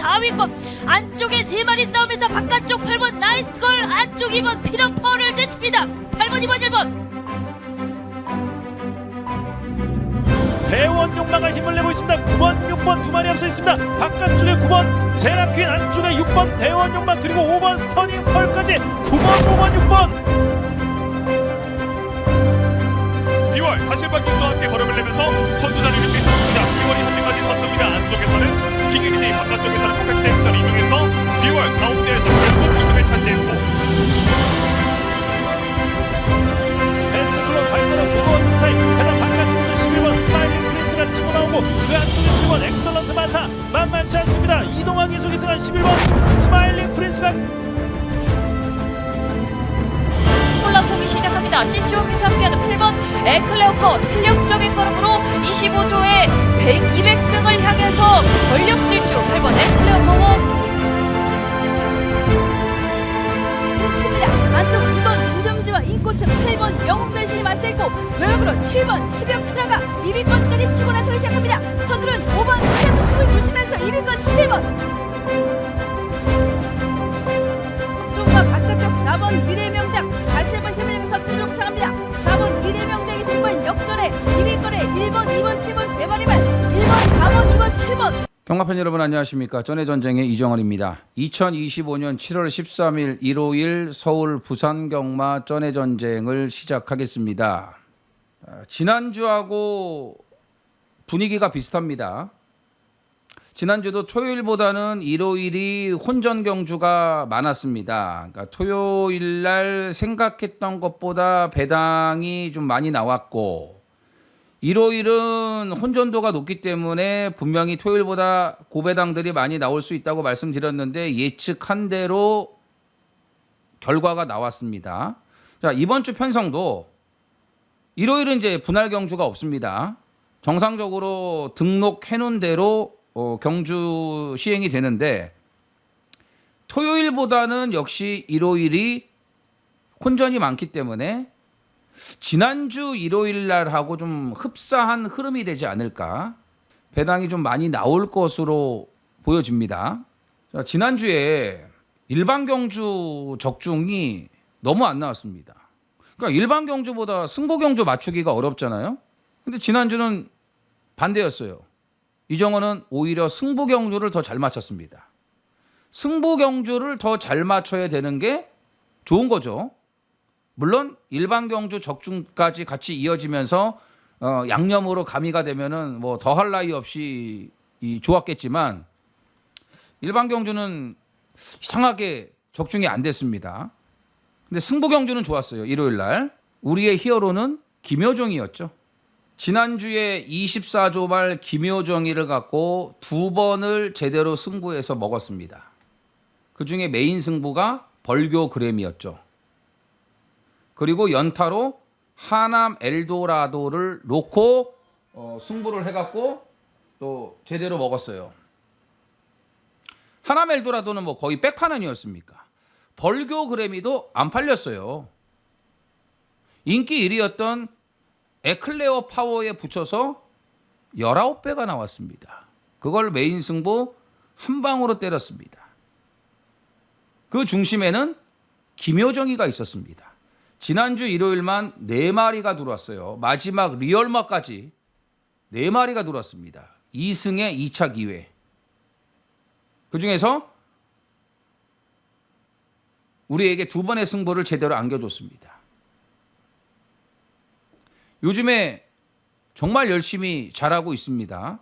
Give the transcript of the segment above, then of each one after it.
4위권 안쪽에 3마리 싸우면서 바깥쪽 8번 나이스걸, 안쪽 2번 피너퍼를 제칩니다. 8번 2번 1번 대원 용마가 힘을 내고 있습니다. 9번 6번 두 마리 앞서 있습니다. 바깥쪽에 9번 제라퀸, 안쪽에 6번 대원 용마, 그리고 5번 스터닝 펄까지 9번 5번 6번. 2월 다실박 기수와 함께 걸음을 내면서 선두자리를 뺏었습니다. 2월이 현재까지 선두입니다. 안쪽에서는 킹앤이, 바깥쪽에서는 퍼펙트 액션. 이 중에서 2월 가운데에서 결국 우승을 차지했고 베스트 클럽 발전은 도로원 사이 해당 바깥쪽에서 11번 스마일링 프린스가 치고 나오고 그 안쪽에 7번 엑설런트 많다. 만만치 않습니다. 이동하기 속에서 한 11번 스마일링 프린스가 올라서기 시작합니다. CCO 기수와 함께하는 8번 에클레오퍼 탄력적인 걸음으로 25조의 200승을 향해서 전력 질주 8번 에클레오퍼 칩니다. 안쪽 2번 우정지와 인코스, 8번 영웅변신이 맞서있고 외곽으로 7번 새벽철화가 2위권까지 치고 나서기 시작합니다. 선두는 5번 시작을 두시면서 2위권 7번 쪽과 바깥쪽 4번 미래의 명장, 다시 한번 힘을 내면서 선두로 부상합니다. 4번 미래의 명장이 속보인 역전에 2위권에 1번 2번 7번 3마리 발 1번 4번 2번 7번. 경마팬 여러분 안녕하십니까. 전해전쟁의 이정헌입니다. 2025년 7월 13일 일요일 서울 부산 경마 전해전쟁을 시작하겠습니다. 지난주하고 분위기가 비슷합니다. 지난주도 토요일보다는 일요일이 혼전 경주가 많았습니다. 그러니까 토요일날 생각했던 것보다 배당이 좀 많이 나왔고, 일요일은 혼전도가 높기 때문에 분명히 토요일보다 고배당들이 많이 나올 수 있다고 말씀드렸는데 예측한 대로 결과가 나왔습니다. 자, 이번 주 편성도 일요일은 이제 분할 경주가 없습니다. 정상적으로 등록해 놓은 대로 경주 시행이 되는데, 토요일보다는 역시 일요일이 혼전이 많기 때문에 지난주 일요일 날하고 좀 흡사한 흐름이 되지 않을까, 배당이 좀 많이 나올 것으로 보여집니다. 자, 지난주에 일반 경주 적중이 너무 안 나왔습니다. 그러니까 일반 경주보다 승부 경주 맞추기가 어렵잖아요. 근데 지난주는 반대였어요. 이정헌은 오히려 승부 경주를 더 잘 맞췄습니다. 승부 경주를 더 잘 맞춰야 되는 게 좋은 거죠. 물론 일반 경주 적중까지 같이 이어지면서 양념으로 가미가 되면은 뭐 더할 나위 없이 좋았겠지만, 일반 경주는 이상하게 적중이 안 됐습니다. 근데 승부 경주는 좋았어요. 일요일 날 우리의 히어로는 김효정이었죠. 지난주에 24조 말 김효정이를 갖고 2번을 제대로 승부해서 먹었습니다. 그중에 메인 승부가 벌교 그램이었죠. 그리고 연타로 하남 엘도라도를 놓고 승부를 해갖고 또 제대로 먹었어요. 하남 엘도라도는 뭐 거의 백판원이었습니까? 벌교 그래미도 안 팔렸어요. 인기 1위였던 에클레어 파워에 붙여서 19배가 나왔습니다. 그걸 메인 승부 한 방으로 때렸습니다. 그 중심에는 김효정이가 있었습니다. 지난주 일요일만 4마리가 들어왔어요. 마지막 리얼마까지 4마리가 들어왔습니다. 2승에 2차 기회. 그중에서 우리에게 2번의 승부를 제대로 안겨줬습니다. 요즘에 정말 열심히 잘하고 있습니다.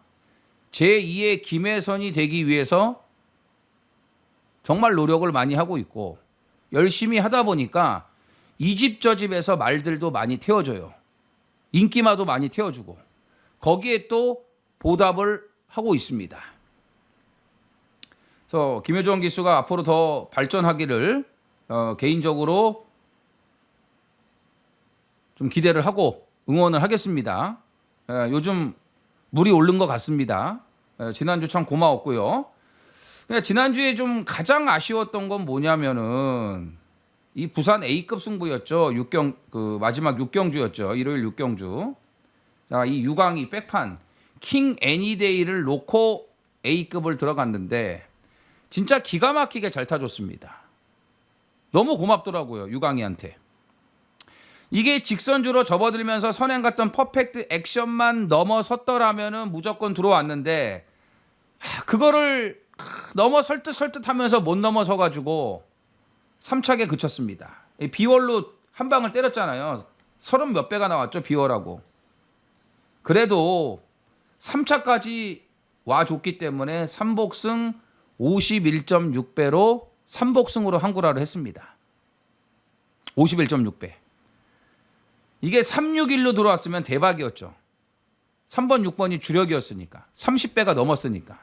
제2의 김혜선이 되기 위해서 정말 노력을 많이 하고 있고, 열심히 하다 보니까 이 집 저 집에서 말들도 많이 태워줘요. 인기마도 많이 태워주고, 거기에 또 보답을 하고 있습니다. 그래서 김효정 기수가 앞으로 더 발전하기를 개인적으로 좀 기대를 하고 응원을 하겠습니다. 요즘 물이 오른 것 같습니다. 지난주 참 고마웠고요. 지난주에 좀 가장 아쉬웠던 건 뭐냐면은 이 부산 A급 승부였죠. 마지막 6경주였죠. 일요일 6경주. 자, 이 6강이 백판 킹 애니데이를 놓고 A급을 들어갔는데, 진짜 기가 막히게 잘 타줬습니다. 너무 고맙더라고요, 유강희한테. 이게 직선주로 접어들면서 선행 갔던 퍼펙트 액션만 넘어섰더라면은 무조건 들어왔는데 그거를 넘어설 듯 하면서 못 넘어서가지고 3착에 그쳤습니다. 비월로 한 방을 때렸잖아요. 30몇 배가 나왔죠, 비월하고. 그래도 3차까지 와줬기 때문에 3복승 51.6배로 3복승으로 한구라를 했습니다. 51.6배. 이게 361로 들어왔으면 대박이었죠. 3번, 6번이 주력이었으니까. 30배가 넘었으니까.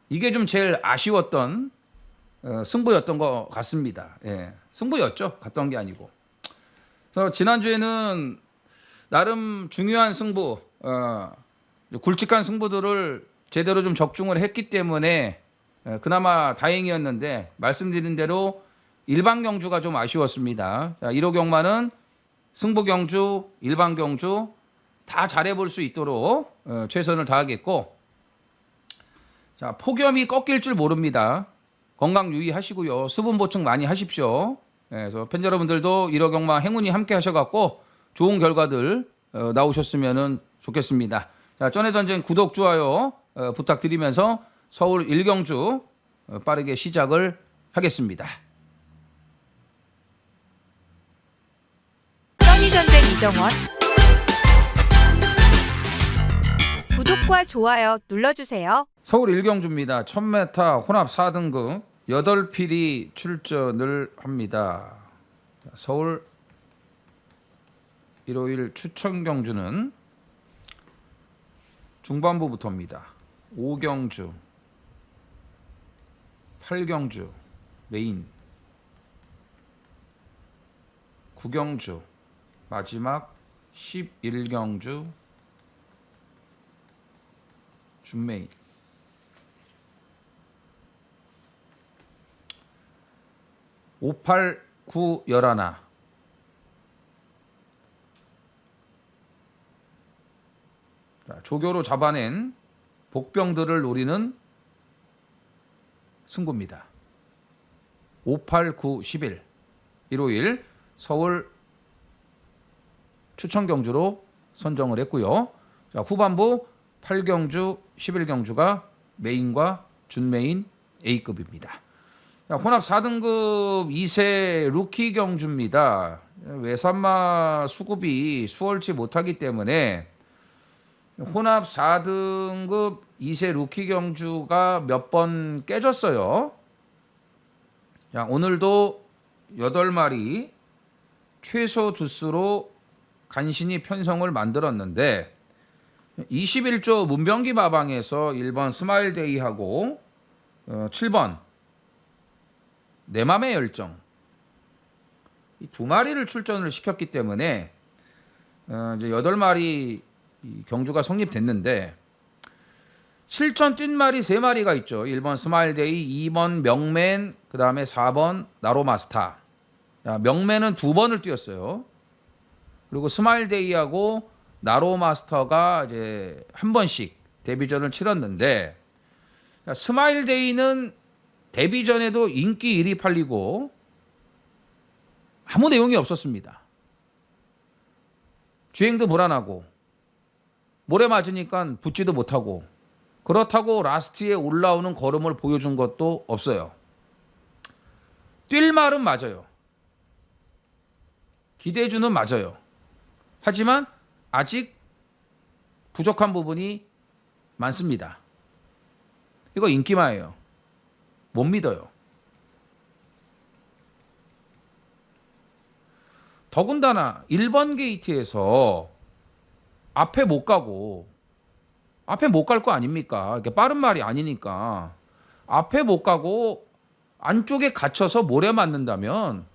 이게 좀 제일 아쉬웠던 승부였던 것 같습니다. 예, 승부였죠. 갔던 게 아니고. 그래서 지난주에는 나름 중요한 승부, 굵직한 승부들을 제대로 좀 적중을 했기 때문에 그나마 다행이었는데 말씀드린 대로 일반 경주가 좀 아쉬웠습니다. 1호 경마는 승부 경주, 일반 경주 다 잘해볼 수 있도록 최선을 다하겠고, 자, 폭염이 꺾일 줄 모릅니다. 건강 유의하시고요. 수분 보충 많이 하십시오. 그래서 팬 여러분들도 1호 경마 행운이 함께 하셔갖고 좋은 결과들 나오셨으면 좋겠습니다. 자, 전의 전쟁 구독, 좋아요 부탁드리면서 서울 1경주 빠르게 시작을 하겠습니다. 써니전쟁 이정원 구독과 좋아요 눌러주세요. 서울 1경주입니다. 1000m 혼합 4등급 8필이 출전을 합니다. 서울 일요일 추천 경주는 중반부부터입니다. 5경주, 8경주 메인, 9경주 마지막 11경주 준메인. (5, 8, 9, 11) 조교로 잡아낸 복병들을 노리는 승부입니다. 5, 8, 9, 11 일요일 서울 추천 경주로 선정을 했고요. 자, 후반부 8경주, 11경주가 메인과 준메인 A급입니다. 자, 혼합 4등급 2세 루키 경주입니다. 외산마 수급이 수월치 못하기 때문에 혼합 4등급 2세 루키 경주가 몇 번 깨졌어요. 자, 오늘도 8마리 최소 두수로 간신히 편성을 만들었는데 21조 문병기 마방에서 1번 스마일데이하고 7번 내 맘의 열정 이 두 마리를 출전을 시켰기 때문에 이제 8마리 경주가 성립됐는데 실전 뛴 마리 3마리가 있죠. 1번 스마일데이, 2번 명맨, 그 다음에 4번 나로마스타. 명맨은 2번을 뛰었어요. 그리고 스마일데이하고 나로마스터가 이제 한 번씩 데뷔전을 치렀는데 스마일데이는 데뷔전에도 인기 1위 팔리고 아무 내용이 없었습니다. 주행도 불안하고 모래 맞으니까 붙지도 못하고 그렇다고 라스트에 올라오는 걸음을 보여준 것도 없어요. 뛸 말은 맞아요. 기대주는 맞아요. 하지만 아직 부족한 부분이 많습니다. 이거 인기마예요. 못 믿어요. 더군다나 1번 게이트에서 앞에 못 가고 앞에 못 갈 거 아닙니까? 이게 빠른 말이 아니니까 앞에 못 가고 안쪽에 갇혀서 모래 맞는다면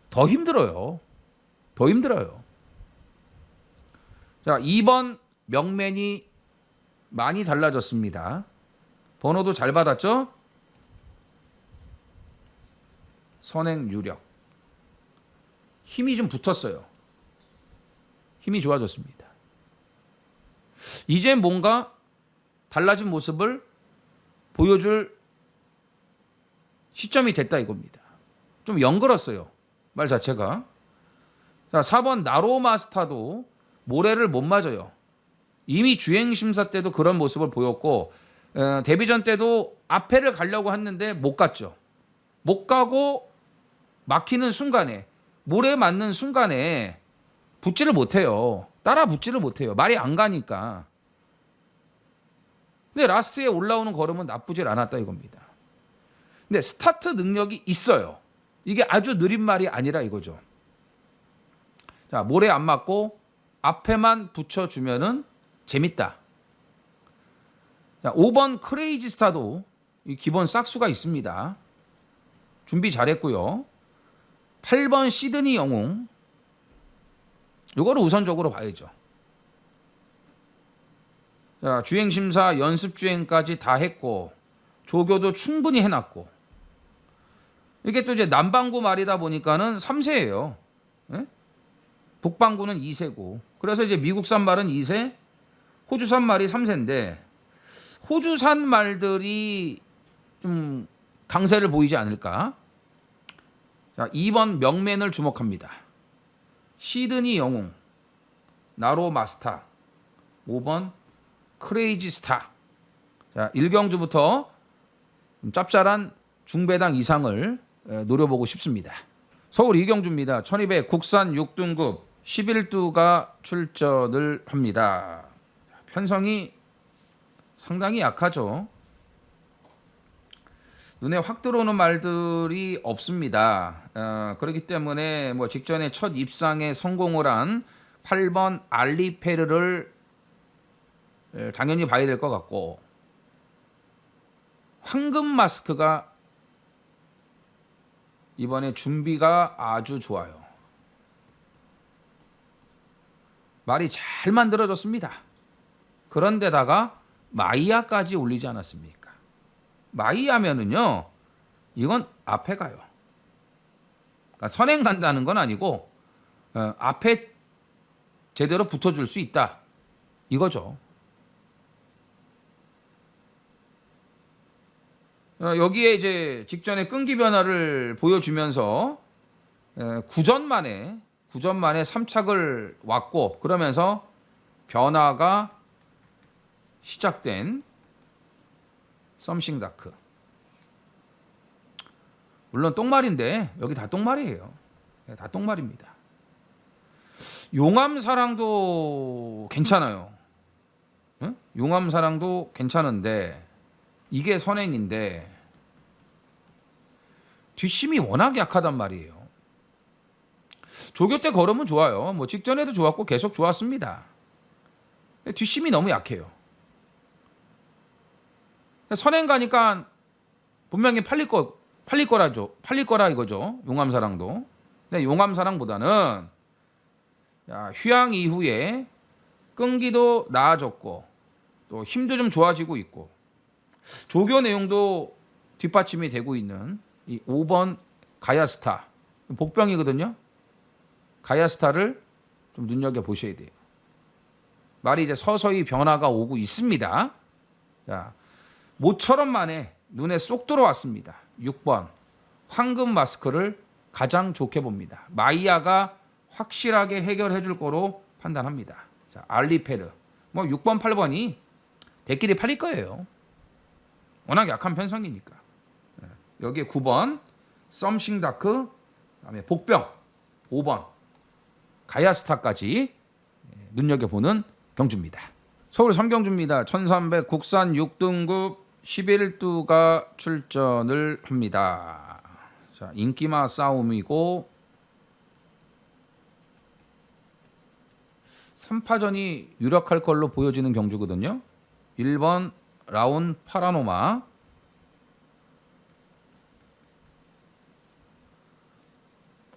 더 힘들어요. 더 힘들어요. 자, 2번 명맨이 많이 달라졌습니다. 번호도 잘 받았죠? 선행 유력. 힘이 좀 붙었어요. 힘이 좋아졌습니다. 이제 뭔가 달라진 모습을 보여줄 시점이 됐다 이겁니다. 좀 연걸었어요. 말 자체가. 자, 4번 나로마스타도 모래를 못 맞아요. 이미 주행 심사 때도 그런 모습을 보였고 데뷔전 때도 앞에를 가려고 했는데 못 갔죠. 못 가고 막히는 순간에 모래 맞는 순간에 붙지를 못해요. 따라 붙지를 못해요. 말이 안 가니까. 근데 라스트에 올라오는 걸음은 나쁘질 않았다 이겁니다. 근데 스타트 능력이 있어요. 이게 아주 느린 말이 아니라 이거죠. 자, 모래 안 맞고 앞에만 붙여주면은 재밌다. 자, 5번 크레이지 스타도 이 기본 싹수가 있습니다. 준비 잘했고요. 8번 시드니 영웅. 이거를 우선적으로 봐야죠. 자, 주행심사 연습 주행까지 다 했고 조교도 충분히 해놨고 이게 또 이제 남방구 말이다 보니까는 3세예요. 예? 북방구는 2세고 그래서 이제 미국산 말은 2세, 호주산 말이 3세인데 호주산 말들이 좀 강세를 보이지 않을까? 자, 2번 명맨을 주목합니다. 시드니 영웅, 나로 마스타, 5번 크레이지 스타. 자, 1경주부터 좀 짭짤한 중배당 이상을 노려보고 싶습니다. 서울 2경주입니다. 1200 국산 6등급 11두가 출전을 합니다. 편성이 상당히 약하죠. 눈에 확 들어오는 말들이 없습니다. 그렇기 때문에 뭐 직전에 첫 입상에 성공을 한 8번 알리페르를 당연히 봐야 될 것 같고 황금 마스크가 이번에 준비가 아주 좋아요. 말이 잘 만들어졌습니다. 그런데다가 마이야까지 올리지 않았습니까? 마이야면은요, 이건 앞에 가요. 그러니까 선행 간다는 건 아니고 앞에 제대로 붙어줄 수 있다. 이거죠. 여기에 이제 직전에 끈기 변화를 보여주면서 9전 만에 3착을 왔고 그러면서 변화가 시작된 썸씽 다크. 물론 똥말인데 여기 다 똥말이에요. 다 똥말입니다. 용암사랑도 괜찮아요. 응? 용암사랑도 괜찮은데 이게 선행인데 뒷심이 워낙 약하단 말이에요. 조교 때 걸으면 좋아요. 뭐 직전에도 좋았고 계속 좋았습니다. 뒷심이 너무 약해요. 선행 가니까 분명히 팔릴 거라 이거죠. 용암사랑도. 근데 용암사랑보다는 휴양 이후에 끈기도 나아졌고 또 힘도 좀 좋아지고 있고 조교 내용도 뒷받침이 되고 있는 이 5번 가야스타 복병이거든요. 가야스타를 좀 눈여겨 보셔야 돼요. 말이 이제 서서히 변화가 오고 있습니다. 자, 모처럼 만에 눈에 쏙 들어왔습니다. 6번 황금 마스크를 가장 좋게 봅니다. 마이야가 확실하게 해결해 줄 거로 판단합니다. 자, 알리페르 뭐 6번 8번이 대끼리 팔릴 거예요. 워낙 약한 편성이니까. 여기에 9번 썸씽 다크, 그다음에 복병 5번 가야스타까지 눈여겨보는 경주입니다. 서울 3경주입니다. 1300 국산 6등급 11두가 출전을 합니다. 자, 인기마 싸움이고 3파전이 유력할 걸로 보여지는 경주거든요. 1번 라운 파라노마,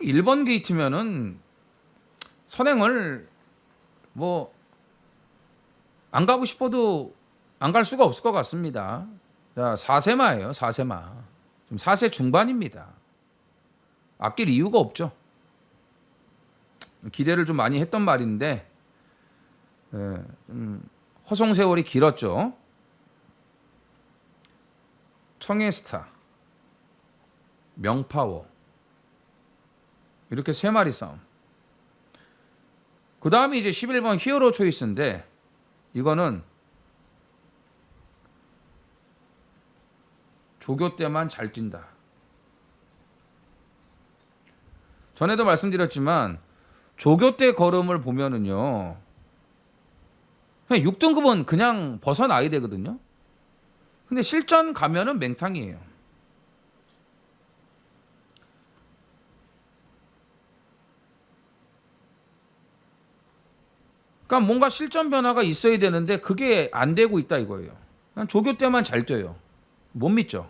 1번 게이트면은 선행을 뭐 안 가고 싶어도 안 갈 수가 없을 것 같습니다. 자, 4세마예요. 4세마. 지금 4세 중반입니다. 아낄 이유가 없죠. 기대를 좀 많이 했던 말인데 허송 세월이 길었죠. 청해스타 명파워. 이렇게 3마리 싸움. 그 다음에 이제 11번 히어로 초이스인데 이거는 조교 때만 잘 뛴다. 전에도 말씀드렸지만 조교 때 걸음을 보면은요, 그냥 6등급은 그냥 벗어나야 되거든요. 근데 실전 가면은 맹탕이에요. 그러니까 뭔가 실전 변화가 있어야 되는데 그게 안 되고 있다 이거예요. 그냥 조교 때만 잘 뛰어요. 못 믿죠.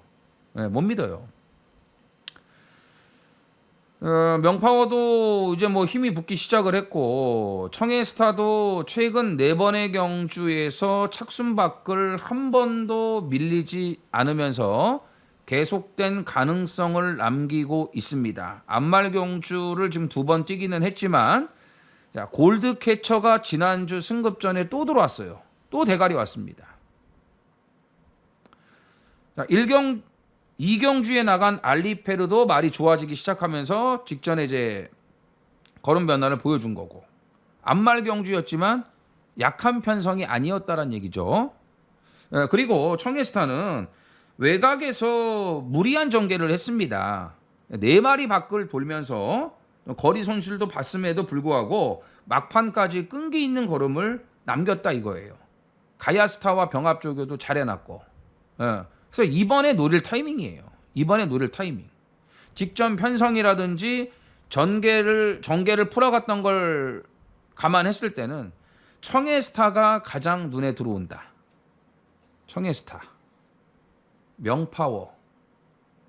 네, 못 믿어요. 명파워도 이제 뭐 힘이 붙기 시작을 했고, 청해스타도 최근 4번의 경주에서 착순 밖을 한 번도 밀리지 않으면서 계속된 가능성을 남기고 있습니다. 안말 경주를 지금 2번 뛰기는 했지만, 자, 골드 캐쳐가 지난주 승급전에 또 들어왔어요. 또 대가리 왔습니다. 자, 2경주에 나간 알리페르도 말이 좋아지기 시작하면서 직전에 이제 걸음 변화를 보여준 거고, 안말 경주였지만 약한 편성이 아니었다란 얘기죠. 그리고 청해스타는 외곽에서 무리한 전개를 했습니다. 4마리 밖을 돌면서 거리 손실도 봤음에도 불구하고 막판까지 끈기 있는 걸음을 남겼다 이거예요. 가야스타와 병합조교도 잘 해놨고, 그래서 이번에 노릴 타이밍이에요. 이번에 노릴 타이밍. 직전 편성이라든지 전개를 풀어갔던 걸 감안했을 때는 청해스타가 가장 눈에 들어온다. 청해스타, 명파워,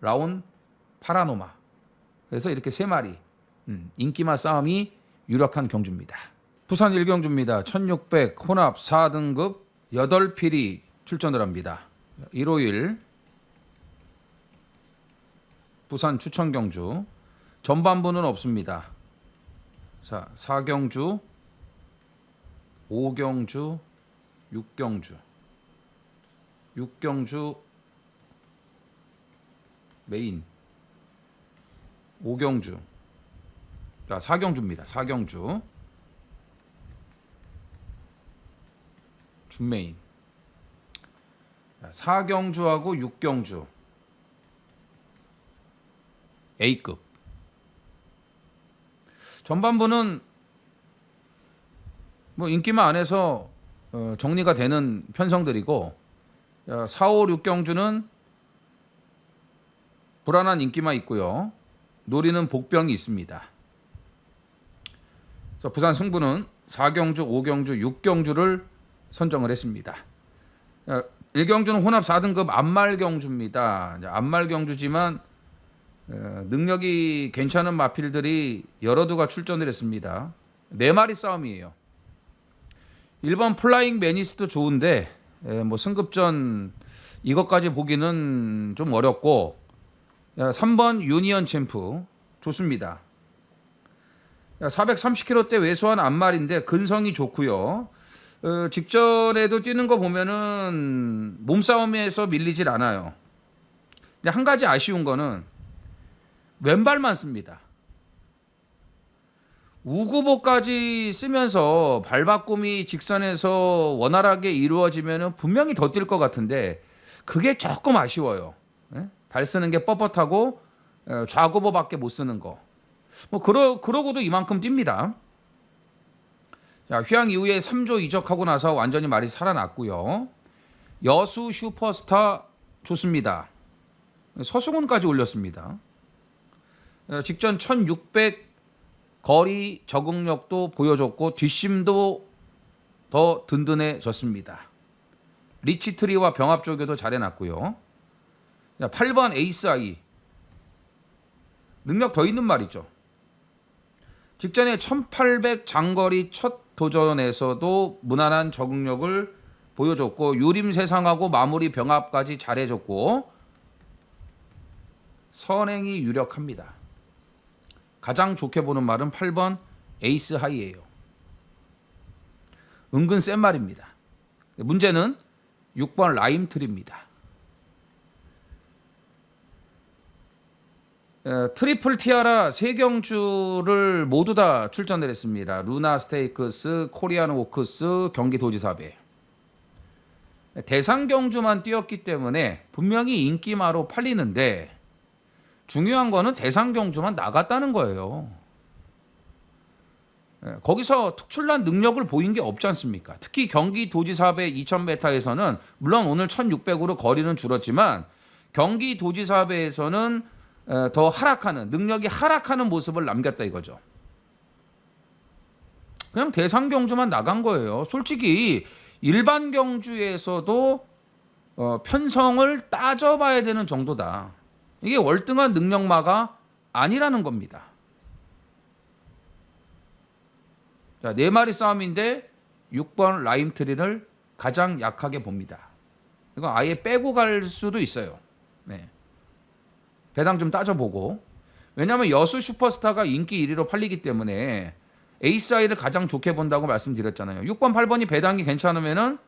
라온, 파라노마. 그래서 이렇게 3마리 인기마 싸움이 유력한 경주입니다. 부산 1경주입니다. 1600 혼합 4등급 8필이 출전을 합니다. 일요일 부산 추천 경주 전반부는 없습니다. 자, 4경주, 5경주, 6경주, 6경주 메인, 5경주, 자, 4경주입니다. 4경주 준메인, 4경주하고 6경주 A급. 전반부는 뭐 인기만 안에서 정리가 되는 편성들이고, 4, 5, 6경주는 불안한 인기만 있고요. 노리는 복병이 있습니다. 그래서 부산 승부는 4경주, 5경주, 6경주를 선정을 했습니다. 1경주는 혼합 4등급 안말 경주입니다. 안말 경주지만 능력이 괜찮은 마필들이 여러 두가 출전을 했습니다. 4마리 싸움이에요. 1번 플라잉 매니스도 좋은데 뭐 승급전 이것까지 보기는 좀 어렵고, 3번 유니언 챔프 좋습니다. 430kg대 외소한 안말인데 근성이 좋고요. 직전에도 뛰는 거 보면은 몸싸움에서 밀리질 않아요. 근데 한 가지 아쉬운 거는 왼발만 씁니다. 우구보까지 쓰면서 발바꿈이 직선에서 원활하게 이루어지면 분명히 더 뛸 것 같은데 그게 조금 아쉬워요. 발 쓰는 게 뻣뻣하고 좌구보밖에 못 쓰는 거. 뭐 그러고도 이만큼 뜁니다. 자, 휴양 이후에 3조 이적하고 나서 완전히 말이 살아났고요. 여수 슈퍼스타 좋습니다. 서승훈까지 올렸습니다. 직전 1600 거리 적응력도 보여줬고 뒷심도 더 든든해졌습니다. 리치트리와 병합조교도 잘 해놨고요. 8번 에이스 아이 능력 더 있는 말이죠. 직전에 1800 장거리 첫 도전에서도 무난한 적응력을 보여줬고 유림세상하고 마무리 병합까지 잘해줬고 선행이 유력합니다. 가장 좋게 보는 말은 8번 에이스 하이예요. 은근 센 말입니다. 문제는 6번 라임트리입니다. 트리플 티아라 3경주를 모두 다 출전을 했습니다. 루나 스테이크스, 코리안 오크스, 경기도지사배. 대상 경주만 뛰었기 때문에 분명히 인기마로 팔리는데 중요한 거는 대상 경주만 나갔다는 거예요. 거기서 특출난 능력을 보인 게 없지 않습니까? 특히 경기도지사배 2000m에서는 물론 오늘 1600으로 거리는 줄었지만 경기도지사배에서는 더 하락하는, 능력이 하락하는 모습을 남겼다 이거죠. 그냥 대상 경주만 나간 거예요. 솔직히 일반 경주에서도 편성을 따져봐야 되는 정도다. 이게 월등한 능력마가 아니라는 겁니다. 자, 4마리 싸움인데 6번 라임트리를 가장 약하게 봅니다. 이거 아예 빼고 갈 수도 있어요. 네. 배당 좀 따져보고. 왜냐하면 여수 슈퍼스타가 인기 1위로 팔리기 때문에 에이스아이를 가장 좋게 본다고 말씀드렸잖아요. 6번, 8번이 배당이 괜찮으면은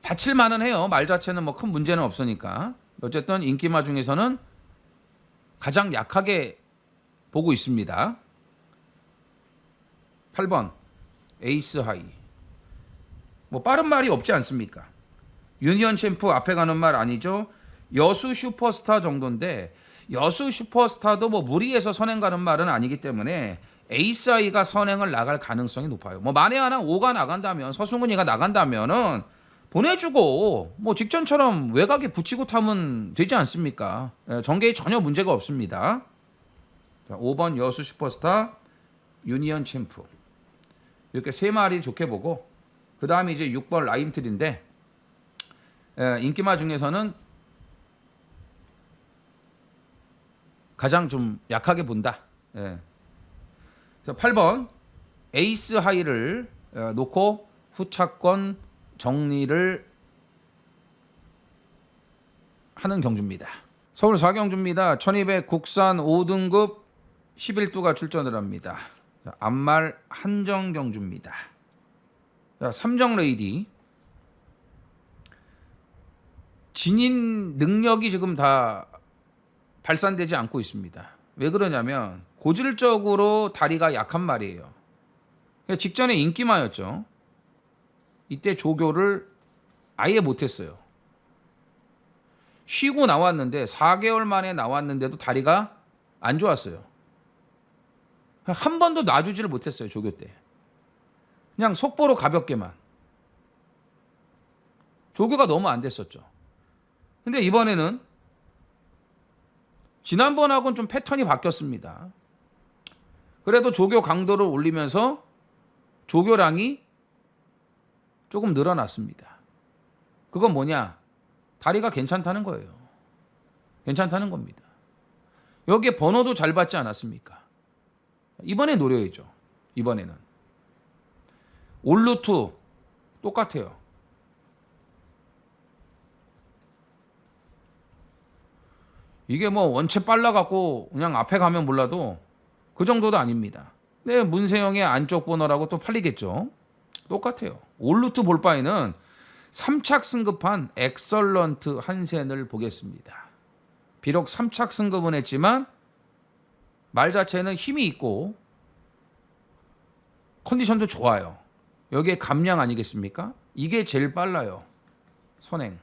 바칠만은 해요. 말 자체는 뭐 큰 문제는 없으니까. 어쨌든 인기마 중에서는 가장 약하게 보고 있습니다. 8번 에이스하이. 뭐 빠른 말이 없지 않습니까? 유니언 챔프 앞에 가는 말 아니죠. 여수 슈퍼스타 정도인데 여수 슈퍼스타도 뭐 무리해서 선행 가는 말은 아니기 때문에 에이스아이가 선행을 나갈 가능성이 높아요. 뭐 만에 하나 5가 나간다면, 서승훈이가 나간다면은 보내주고 뭐 직전처럼 외곽에 붙이고 타면 되지 않습니까? 전개에 전혀 문제가 없습니다. 자, 5번 여수 슈퍼스타, 유니언 챔프 이렇게 3마리 좋게 보고, 그 다음에 이제 6번 라임틀인데 인기마 중에서는 가장 좀 약하게 본다. 예. 8번 에이스 하이를 놓고 후차권 정리를 하는 경주입니다. 서울 4경주입니다. 1200 국산 5등급 11두가 출전을 합니다. 앞말 한정 경주입니다. 자, 3정 레이디. 진인 능력이 지금 다 발산되지 않고 있습니다. 왜 그러냐면 고질적으로 다리가 약한 말이에요. 직전에 인기마였죠. 이때 조교를 아예 못했어요. 쉬고 나왔는데 4개월 만에 나왔는데도 다리가 안 좋았어요. 한 번도 놔주지를 못했어요. 조교 때. 그냥 속보로 가볍게만. 조교가 너무 안 됐었죠. 근데 이번에는 지난번하고는 좀 패턴이 바뀌었습니다. 그래도 조교 강도를 올리면서 조교량이 조금 늘어났습니다. 그건 뭐냐? 다리가 괜찮다는 거예요. 괜찮다는 겁니다. 여기에 번호도 잘 받지 않았습니까? 이번에 노려야죠. 이번에는. 올루트 똑같아요. 이게 뭐 원체 빨라갖고 그냥 앞에 가면 몰라도 그 정도도 아닙니다. 네, 문세영의 안쪽 번호라고 또 팔리겠죠. 똑같아요. 올루트 볼 바에는 3착 승급한 엑설런트 한센을 보겠습니다. 비록 3착 승급은 했지만 말 자체는 힘이 있고 컨디션도 좋아요. 여기에 감량 아니겠습니까? 이게 제일 빨라요. 선행.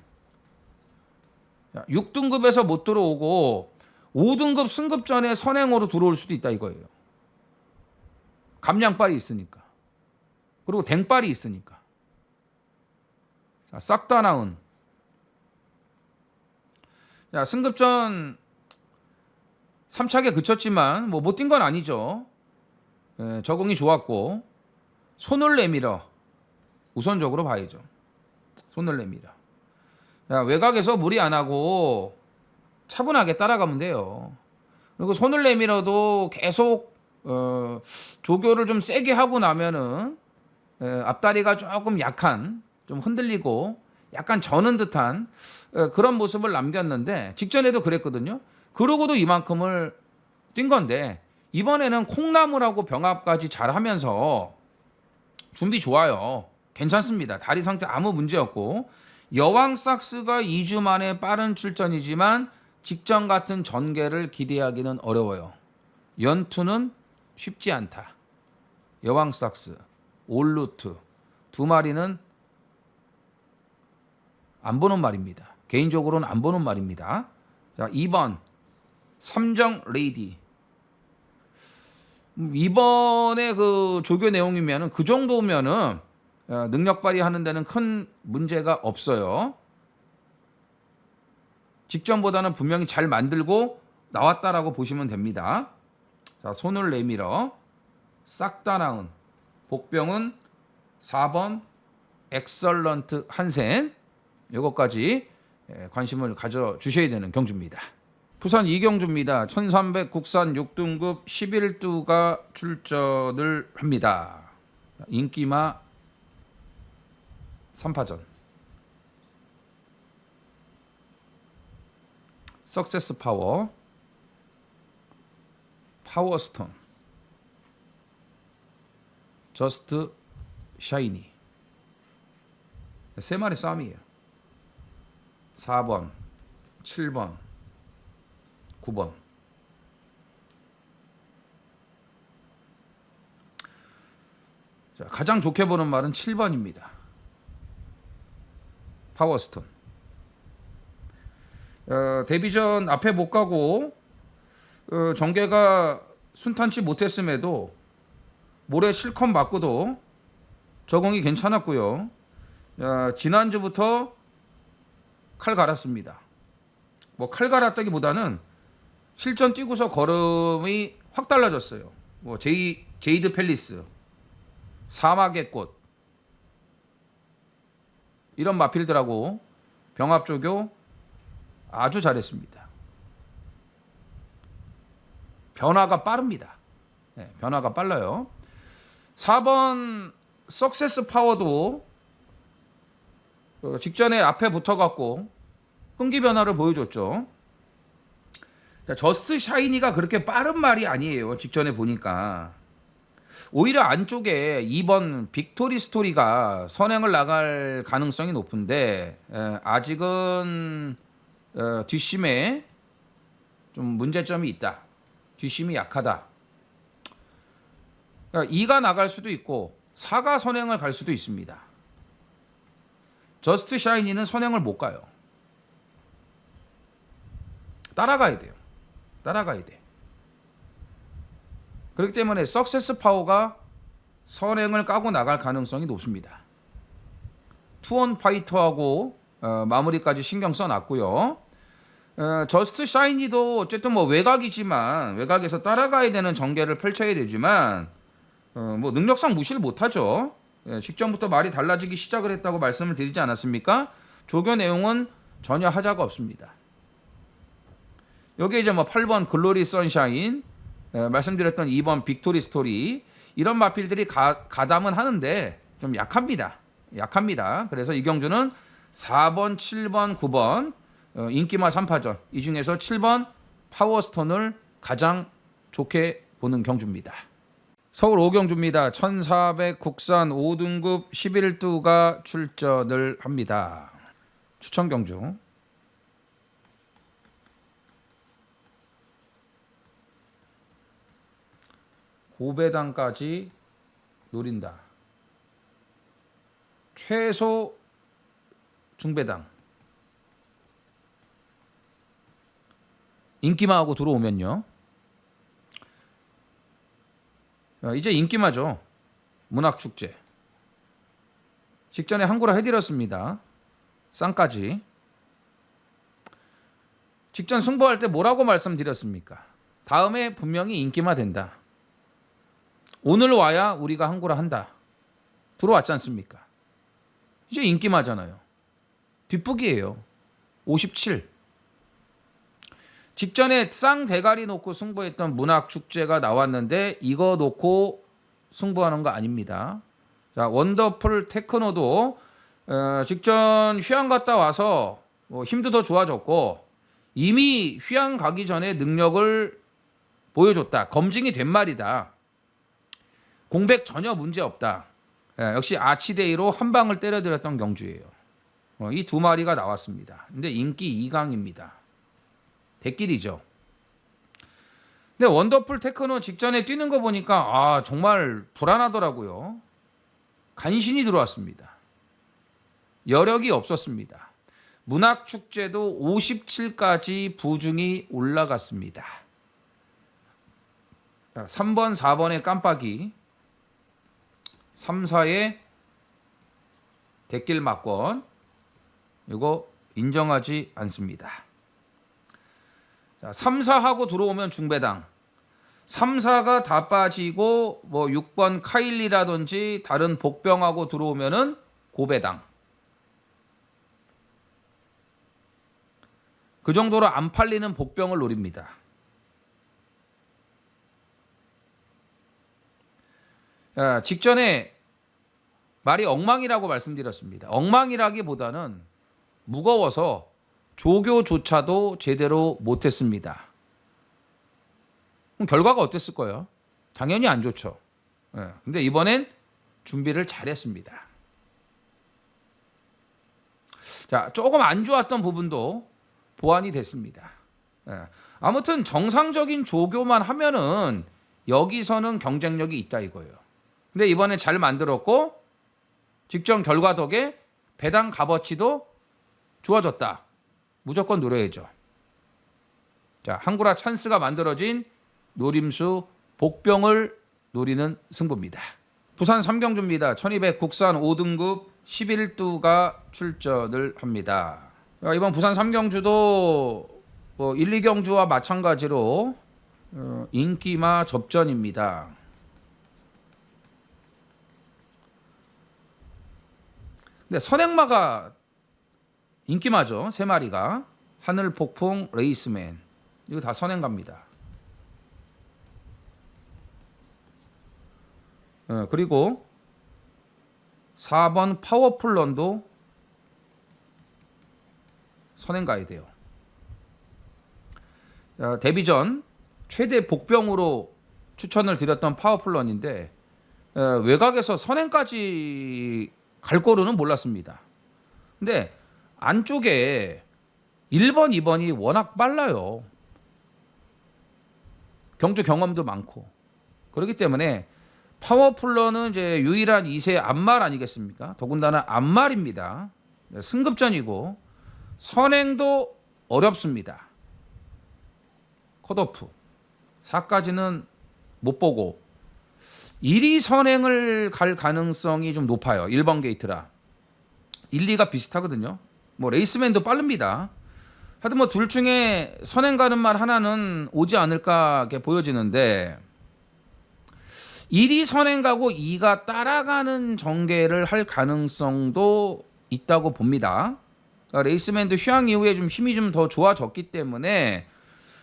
6등급에서 못 들어오고 5등급 승급 전에 선행으로 들어올 수도 있다 이거예요. 감량빨이 있으니까. 그리고 댕빨이 있으니까. 싹 다 나은. 자, 승급전 3착에 그쳤지만 뭐 못 뛴 건 아니죠. 적응이 좋았고 손을 내밀어 우선적으로 봐야죠. 손을 내밀어. 자, 외곽에서 무리 안 하고 차분하게 따라가면 돼요. 그리고 손을 내밀어도 계속 조교를 좀 세게 하고 나면은 앞다리가 조금 약한, 좀 흔들리고 약간 저는 듯한 그런 모습을 남겼는데 직전에도 그랬거든요. 그러고도 이만큼을 뛴 건데 이번에는 콩나물하고 병합까지 잘하면서 준비 좋아요. 괜찮습니다. 다리 상태 아무 문제 없고 여왕 삭스가 2주 만에 빠른 출전이지만 직전 같은 전개를 기대하기는 어려워요. 연투는 쉽지 않다. 여왕삭스, 올루트 두 마리는 안 보는 말입니다. 개인적으로는 안 보는 말입니다. 자, 2번 삼정 레이디. 이번에 그 조교 내용이면은 그 정도면은 능력 발휘하는 데는 큰 문제가 없어요. 직전보다는 분명히 잘 만들고 나왔다라고 보시면 됩니다. 자, 손을 내밀어 싹 다 나은 복병은 4번 엑설런트 한센. 이것까지 관심을 가져 주셔야 되는 경주입니다. 부산 이경주입니다. 1300 국산 6등급 11두가 출전을 합니다. 인기마 3파전. 석세스 파워, 파워스톤, 저스트 샤이니. 세 마리 싸움이에요. 4번, 7번, 9번. 자, 가장 좋게 보는 말은 7번입니다. 파워스톤. 데뷔전 앞에 못 가고 전개가 순탄치 못했음에도 모래 실컷 맞고도 적응이 괜찮았고요. 지난주부터 칼 갈았습니다. 뭐 칼 갈았다기보다는 실전 뛰고서 걸음이 확 달라졌어요. 뭐 제이드 팰리스, 사막의 꽃 이런 마필들하고 병합조교 아주 잘했습니다. 변화가 빠릅니다. 네, 변화가 빨라요. 4번 석세스 파워도 직전에 앞에 붙어갖고 끈기 변화를 보여줬죠. 자, 저스트 샤이니가 그렇게 빠른 말이 아니에요. 직전에 보니까 오히려 안쪽에 2번 빅토리 스토리가 선행을 나갈 가능성이 높은데 아직은 뒷심에 좀 문제점이 있다. 뒷심이 약하다. 2가 나갈 수도 있고 4가 선행을 갈 수도 있습니다. 저스트 샤이니는 선행을 못 가요. 따라가야 돼요. 따라가야 돼. 그렇기 때문에 석세스 파워가 선행을 까고 나갈 가능성이 높습니다. 투원 파이터하고 마무리까지 신경 써놨고요. 저스트 샤이니도 어쨌든 뭐 외곽이지만 외곽에서 따라가야 되는 전개를 펼쳐야 되지만 뭐 능력상 무시를 못하죠. 직전부터 말이 달라지기 시작을 했다고 말씀을 드리지 않았습니까? 조교 내용은 전혀 하자가 없습니다. 여기에 이제 뭐 8번 글로리 선샤인, 말씀드렸던 2번 빅토리 스토리 이런 마필들이 가담은 하는데 좀 약합니다. 약합니다. 그래서 이 경주는 4번, 7번, 9번 인기마 3파전 이 중에서 7번 파워스톤을 가장 좋게 보는 경주입니다. 서울 5경주입니다. 1400 국산 5등급 11두가 출전을 합니다. 추천 경주. 고배당까지 노린다. 최소 중배당. 인기마하고 들어오면요. 이제 인기마죠. 문학축제. 직전에 항구라 해드렸습니다. 쌍까지. 직전 승부할 때 뭐라고 말씀드렸습니까? 다음에 분명히 인기마 된다. 오늘 와야 우리가 항구라 한다. 들어왔지 않습니까? 이제 인기마잖아요. 뒷북이에요. 57. 직전에 쌍대가리 놓고 승부했던 문학축제가 나왔는데 이거 놓고 승부하는 거 아닙니다. 자, 원더풀 테크노도 직전 휴양 갔다 와서 힘도 더 좋아졌고 이미 휴양 가기 전에 능력을 보여줬다. 검증이 된 말이다. 공백 전혀 문제 없다. 역시 아치데이로 한 방을 때려드렸던 경주예요. 이 두 마리가 나왔습니다. 근데 인기 2강입니다. 대길이죠. 근데 원더풀 테크노 직전에 뛰는 거 보니까 정말 불안하더라고요. 간신히 들어왔습니다. 여력이 없었습니다. 문학축제도 57까지 부중이 올라갔습니다. 자, 3번, 4번의 깜빡이, 3, 4의 대길 막권, 이거 인정하지 않습니다. 자, 3, 4하고 들어오면 중배당, 3, 4가 다 빠지고 뭐 6번 카일리라든지 다른 복병하고 들어오면은 고배당. 그 정도로 안 팔리는 복병을 노립니다. 자, 직전에 말이 엉망이라고 말씀드렸습니다. 엉망이라기보다는 무거워서 조교조차도 제대로 못했습니다. 그럼 결과가 어땠을 거예요? 당연히 안 좋죠. 근데 이번엔 준비를 잘했습니다. 자, 조금 안 좋았던 부분도 보완이 됐습니다. 아무튼 정상적인 조교만 하면은 여기서는 경쟁력이 있다 이거예요. 근데 이번에 잘 만들었고 직전 결과 덕에 배당 값어치도 좋아졌다. 무조건 노려야죠. 자, 한구라 찬스가 만들어진 노림수 복병을 노리는 승부입니다. 부산 3경주입니다. 1200 국산 5등급 11두가 출전을 합니다. 이번 부산 3경주도 1, 2경주와 마찬가지로 인기마 접전입니다. 근데 선행마가 인기마죠. 3마리가. 하늘폭풍, 레이스맨. 이거 다 선행갑니다. 그리고 4번 파워풀런도 선행 가야 돼요. 데뷔전 최대 복병으로 추천을 드렸던 파워풀런인데 외곽에서 선행까지 갈 거로는 몰랐습니다. 근데 안쪽에 1번, 2번이 워낙 빨라요. 경주 경험도 많고. 그렇기 때문에 파워풀런은 이제 유일한 2세 앞말 아니겠습니까? 더군다나 앞말입니다. 승급전이고 선행도 어렵습니다. 컷오프 4까지는 못 보고 1위 선행을 갈 가능성이 좀 높아요. 1번 게이트라 1, 2가 비슷하거든요. 뭐 레이스맨도 빠릅니다. 하여튼 뭐 둘 중에 선행 가는 말 하나는 오지 않을까 이렇게 보여지는데 1위 선행 가고 2가 따라가는 전개를 할 가능성도 있다고 봅니다. 그러니까 레이스맨도 휴양 이후에 좀 힘이 좀 더 좋아졌기 때문에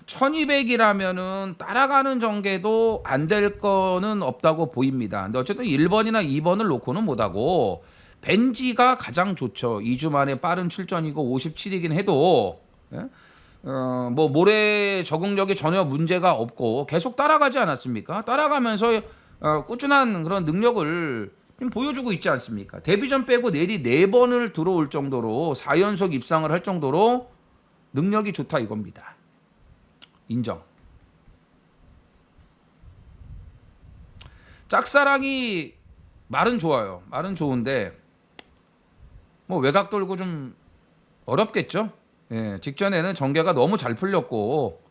1200이라면은 따라가는 전개도 안 될 거는 없다고 보입니다. 근데 어쨌든 1번이나 2번을 놓고는 못하고 벤지가 가장 좋죠. 2주 만에 빠른 출전이고 57이긴 해도 뭐 모래 적응력에 전혀 문제가 없고 계속 따라가지 않았습니까? 따라가면서 꾸준한 그런 능력을 보여주고 있지 않습니까? 데뷔전 빼고 내리 4번을 들어올 정도로 4연속 입상을 할 정도로 능력이 좋다 이겁니다. 인정. 짝사랑이 말은 좋아요. 말은 좋은데 뭐 외곽 돌고 좀 어렵겠죠. 직전에는 전개가 너무 잘 풀렸고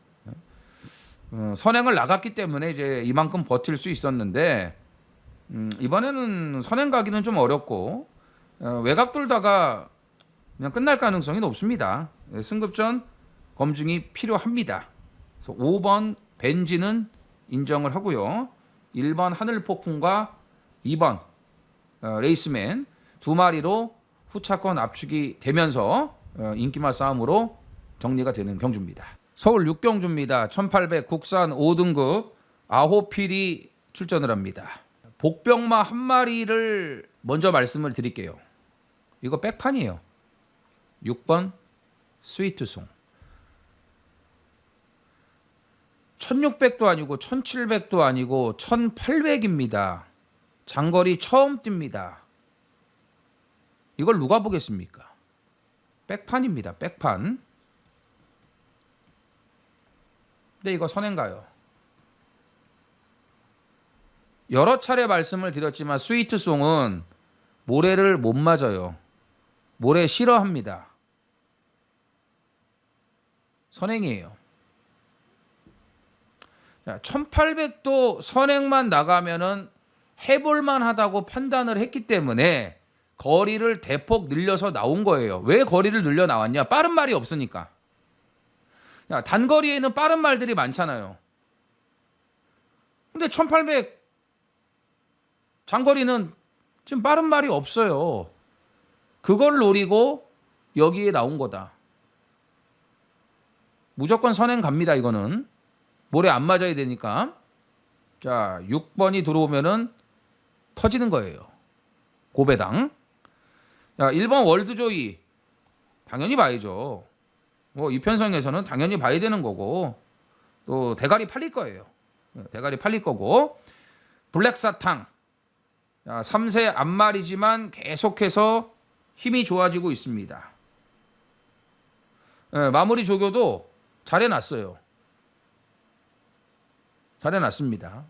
선행을 나갔기 때문에 이제 이만큼 버틸 수 있었는데 이번에는 선행 가기는 좀 어렵고 외곽 돌다가 그냥 끝날 가능성이 높습니다. 승급전 검증이 필요합니다. 그래서 5번 벤지는 인정을 하고요. 1번 하늘폭풍과 2번 레이스맨 두 마리로 후차권 압축이 되면서 인기마 싸움으로 정리가 되는 경주입니다. 서울 6경주입니다. 1800 국산 5등급 아호필이 출전을 합니다. 복병마 한 마리를 먼저 말씀을 드릴게요. 이거 백판이에요. 6번 스위트송 1600도 아니고 1700도 아니고 1800입니다. 장거리 처음 띱니다. 이걸 누가 보겠습니까? 백판입니다. 백판. 근데 이거 선행가요. 여러 차례 말씀을 드렸지만 스위트송은 모래를 못 맞아요. 모래 싫어합니다. 선행이에요. 1800도 선행만 나가면은 해볼만 하다고 판단을 했기 때문에 거리를 대폭 늘려서 나온 거예요. 왜 거리를 늘려 나왔냐? 빠른 말이 없으니까. 단거리에는 빠른 말들이 많잖아요. 근데 1800 장거리는 지금 빠른 말이 없어요. 그걸 노리고 여기에 나온 거다. 무조건 선행 갑니다. 이거는 모래 안 맞아야 되니까. 자, 6번이 들어오면은 터지는 거예요. 고배당. 자, 1번 월드조이 당연히 봐야죠. 뭐 이편성에서는 당연히 봐야 되는 거고 또 대가리 팔릴 거예요. 대가리 팔릴 거고 블랙사탕. 자, 3세 앞말이지만 계속해서 힘이 좋아지고 있습니다. 마무리 조교도 잘해놨어요. 잘해놨습니다.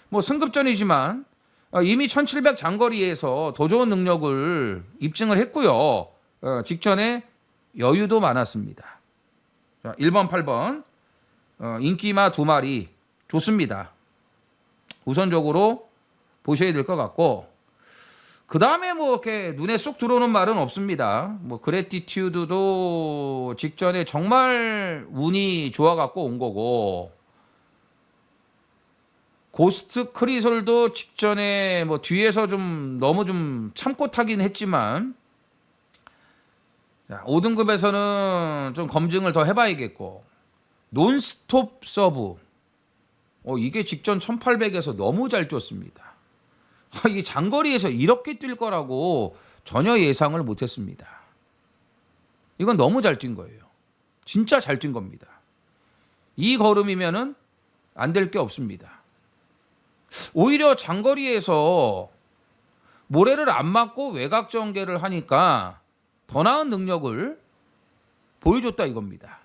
뭐 승급전이지만 이미 1700 장거리에서 더 좋은 능력을 입증을 했고요. 직전에 여유도 많았습니다. 자, 1번, 8번 인기마 2마리 좋습니다. 우선적으로 보셔야 될 것 같고 그 다음에 뭐 이렇게 눈에 쏙 들어오는 말은 없습니다. 뭐 그래티튜드도 직전에 정말 운이 좋아갖고 온 거고 고스트 크리솔도 직전에 뭐 뒤에서 좀 너무 좀 참고 타긴 했지만 5등급에서는 좀 검증을 더 해봐야겠고 논스톱 서브 이게 직전 1800에서 너무 잘 뛰었습니다. 이 장거리에서 이렇게 뛸 거라고 전혀 예상을 못했습니다. 이건 너무 잘 뛴 거예요. 진짜 잘 뛴 겁니다. 이 걸음이면은 안 될 게 없습니다. 오히려 장거리에서 모래를 안 맞고 외곽 전개를 하니까 더 나은 능력을 보여줬다 이겁니다.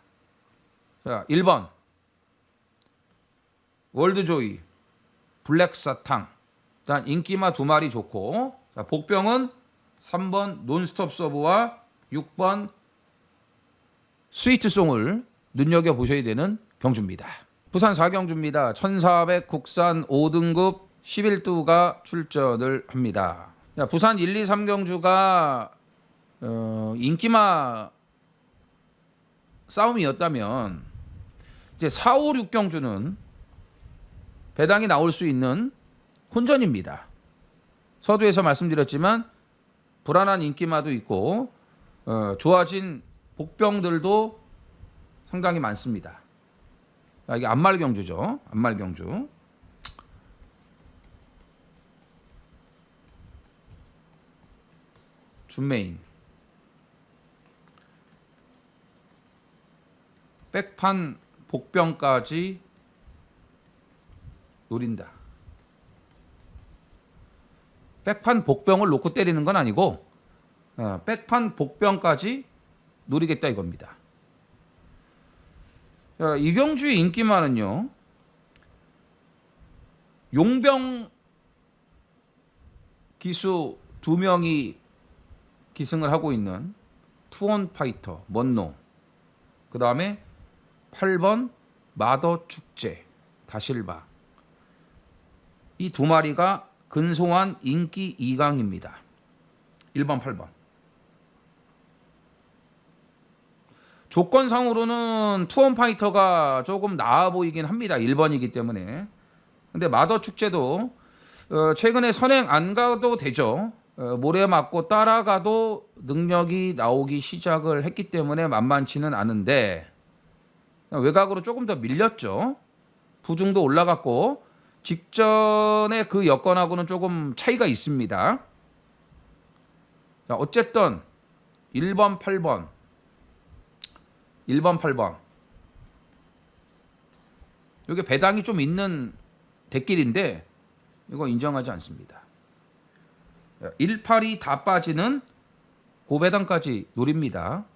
자, 1번 월드조이 블랙사탕 일단 인기마 2마리 좋고 자, 복병은 3번 논스톱 서브와 6번 스위트송을 눈여겨보셔야 되는 경주입니다. 부산 4경주입니다. 1400 국산 5등급 11두가 출전을 합니다. 자, 부산 1, 2, 3경주가 인기마 싸움이었다면 이제 4, 5, 6경주는 배당이 나올 수 있는 혼전입니다. 서두에서 말씀드렸지만 불안한 인기마도 있고 좋아진 복병들도 상당히 많습니다. 이게 안말경주죠. 안말경주. 준메인. 백판 복병까지 노린다. 백판 복병을 놓고 때리는 건 아니고 백판 복병까지 노리겠다 이겁니다. 자, 이경주의 인기만은요. 용병 기수 2명이 기승을 하고 있는 투원 파이터 먼노 그 다음에 8번 마더 축제 다실바 이 2마리가 근소한 인기 2강입니다. 1번 8번 조건상으로는 투원 파이터가 조금 나아 보이긴 합니다. 1번이기 때문에. 근데 마더 축제도 최근에 선행 안 가도 되죠. 모래 맞고 따라가도 능력이 나오기 시작을 했기 때문에 만만치는 않은데 외곽으로 조금 더 밀렸죠. 부중도 올라갔고 직전에 그 여건하고는 조금 차이가 있습니다. 자, 어쨌든 1번 8번 1번 8번 이게 배당이 좀 있는 대길인데 이거 인정하지 않습니다. 182 다 빠지는 고배당까지 노립니다.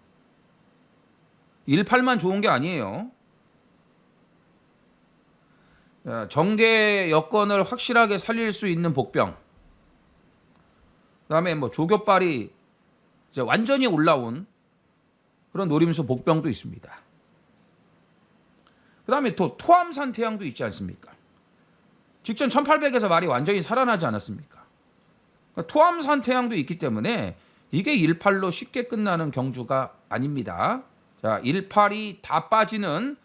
18만 좋은 게 아니에요. 정계 여건을 확실하게 살릴 수 있는 복병. 그다음에 뭐 조교빨이 이제 완전히 올라온 그런 노림수 복병도 있습니다. 그다음에 또 토암산 태양도 있지 않습니까? 직전 1800에서 말이 완전히 살아나지 않았습니까? 그러니까 토암산 태양도 있기 때문에 이게 18로 쉽게 끝나는 경주가 아닙니다. 자, 18이 다 빠지는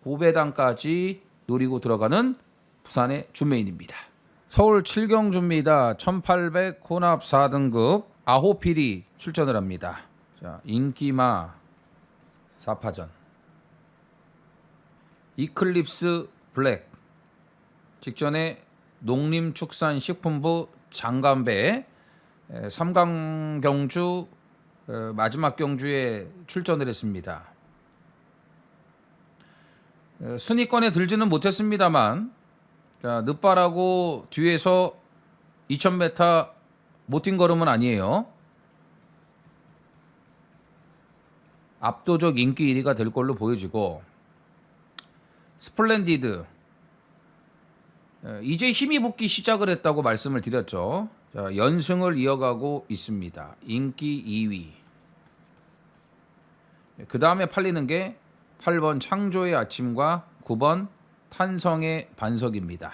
고배당까지 노리고 들어가는 부산의 준메인입니다. 서울 7경주입니다. 1800 혼합 4등급 아호필이 출전을 합니다. 자, 인기마 4파전, 이클립스 블랙, 직전에 농림축산식품부 장관배 3강 경주 마지막 경주에 출전을 했습니다. 순위권에 들지는 못했습니다만, 자, 늦바라고 뒤에서 2000m 못 뛴 걸음은 아니에요. 압도적 인기 1위가 될 걸로 보여지고, 스플렌디드 이제 힘이 붙기 시작을 했다고 말씀을 드렸죠. 자, 연승을 이어가고 있습니다. 인기 2위. 그 다음에 팔리는 게 8번 창조의 아침과 9번 탄성의 반석입니다.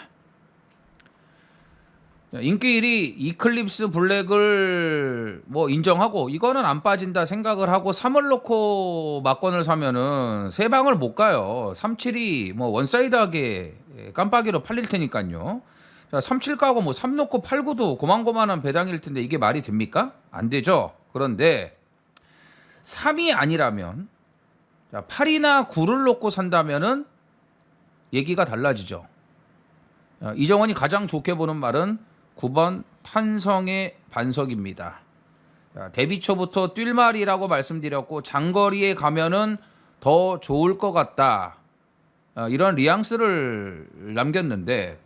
인기 1위 이클립스 블랙을 뭐 인정하고 이거는 안 빠진다 생각을 하고 3을 놓고 막권을 사면은 세 방을 못 가요. 37이 뭐 원사이드하게 깜빡이로 팔릴 테니까요. 자, 37 까고 뭐 3 놓고 8, 9도 고만고만한 배당일 텐데 이게 말이 됩니까? 안 되죠. 그런데 3이 아니라면, 자, 8이나 9를 놓고 산다면은 얘기가 달라지죠. 자, 이정원이 가장 좋게 보는 말은 9번 탄성의 반석입니다. 자, 데뷔 초부터 뛸 말이라고 말씀드렸고 장거리에 가면은 더 좋을 것 같다. 이런 뉘앙스를 남겼는데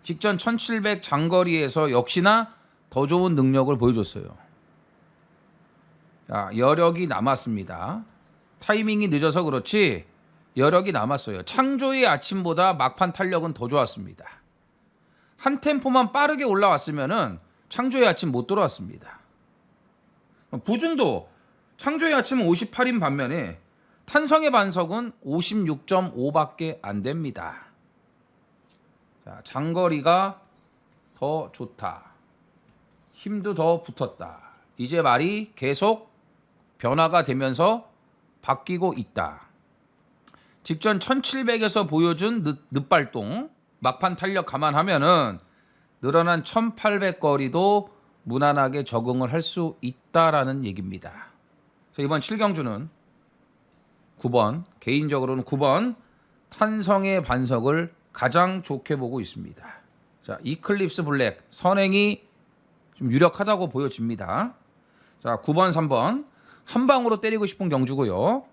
직전 1700 장거리에서 역시나 더 좋은 능력을 보여줬어요. 자, 여력이 남았습니다. 타이밍이 늦어서 그렇지 여력이 남았어요. 창조의 아침보다 막판 탄력은 더 좋았습니다. 한 템포만 빠르게 올라왔으면은 창조의 아침 못 돌아왔습니다. 부중도 창조의 아침은 58인 반면에 탄성의 반석은 56.5밖에 안 됩니다. 자, 장거리가 더 좋다. 힘도 더 붙었다. 이제 말이 계속 변화가 되면서 바뀌고 있다. 직전 1700에서 보여준 늦발동, 막판 탄력 감안하면은 늘어난 1800 거리도 무난하게 적응을 할 수 있다라는 얘기입니다. 그래서 이번 7경주는 9번, 개인적으로는 9번 탄성의 반석을 가장 좋게 보고 있습니다. 자, 이클립스 블랙 선행이 좀 유력하다고 보여집니다. 자, 9번, 3번 한 방으로 때리고 싶은 경주고요.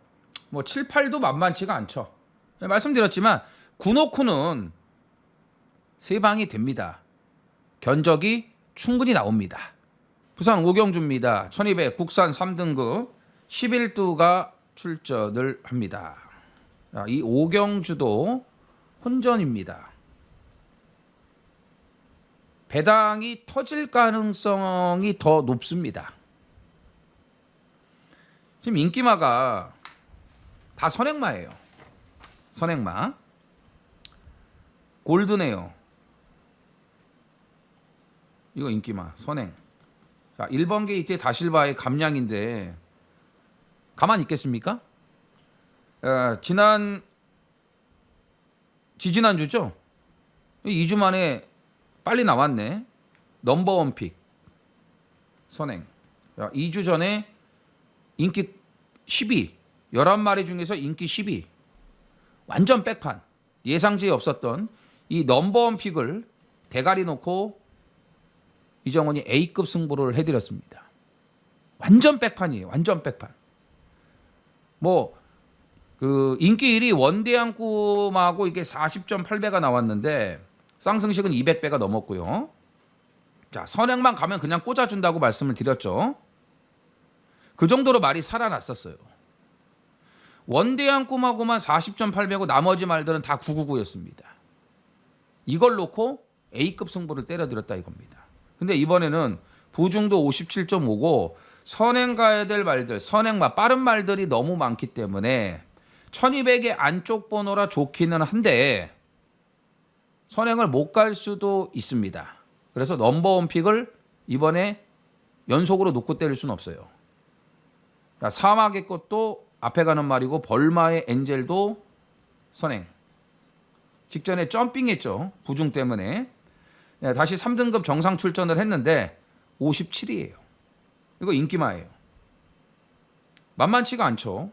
뭐 7, 8도 만만치가 않죠. 말씀드렸지만 9놓고는 세 방이 됩니다. 견적이 충분히 나옵니다. 부산 5경주입니다. 1200 국산 3등급 11두가 출전을 합니다. 자, 이 5경주도 혼전입니다. 배당이 터질 가능성이 더 높습니다. 지금 인기마가 다 선행마예요. 선행마. 골드네요. 이거 인기마 선행. 자, 1번 게이트의 다실바의 감량인데 가만히 있겠습니까? 지지난주죠? 2주 만에 빨리 나왔네. 넘버원 픽 선행. 자, 2주 전에 인기 10위 11마리 중에서 인기 10위 완전 백판, 예상지에 없었던 이 넘버원 픽을 대가리 놓고 이정원이 A급 승부를 해드렸습니다. 완전 백판이에요. 완전 백판. 뭐 그 인기 1위 원대양꿈하고 이게 40.8배가 나왔는데 쌍승식은 200배가 넘었고요. 자, 선행만 가면 그냥 꽂아준다고 말씀을 드렸죠. 그 정도로 말이 살아났었어요. 원대양꿈하고만 40.8배고 나머지 말들은 다 999였습니다. 이걸 놓고 A급 승부를 때려드렸다 이겁니다. 근데 이번에는 부중도 57.5고 선행 가야 될 말들, 선행마 빠른 말들이 너무 많기 때문에 1200의 안쪽 번호라 좋기는 한데 선행을 못 갈 수도 있습니다. 그래서 넘버원 픽을 이번에 연속으로 놓고 때릴 수는 없어요. 사막의 것도 앞에 가는 말이고 벌마의 엔젤도 선행. 직전에 점핑했죠. 부중 때문에. 다시 3등급 정상 출전을 했는데 57이에요. 이거 인기마예요. 만만치가 않죠.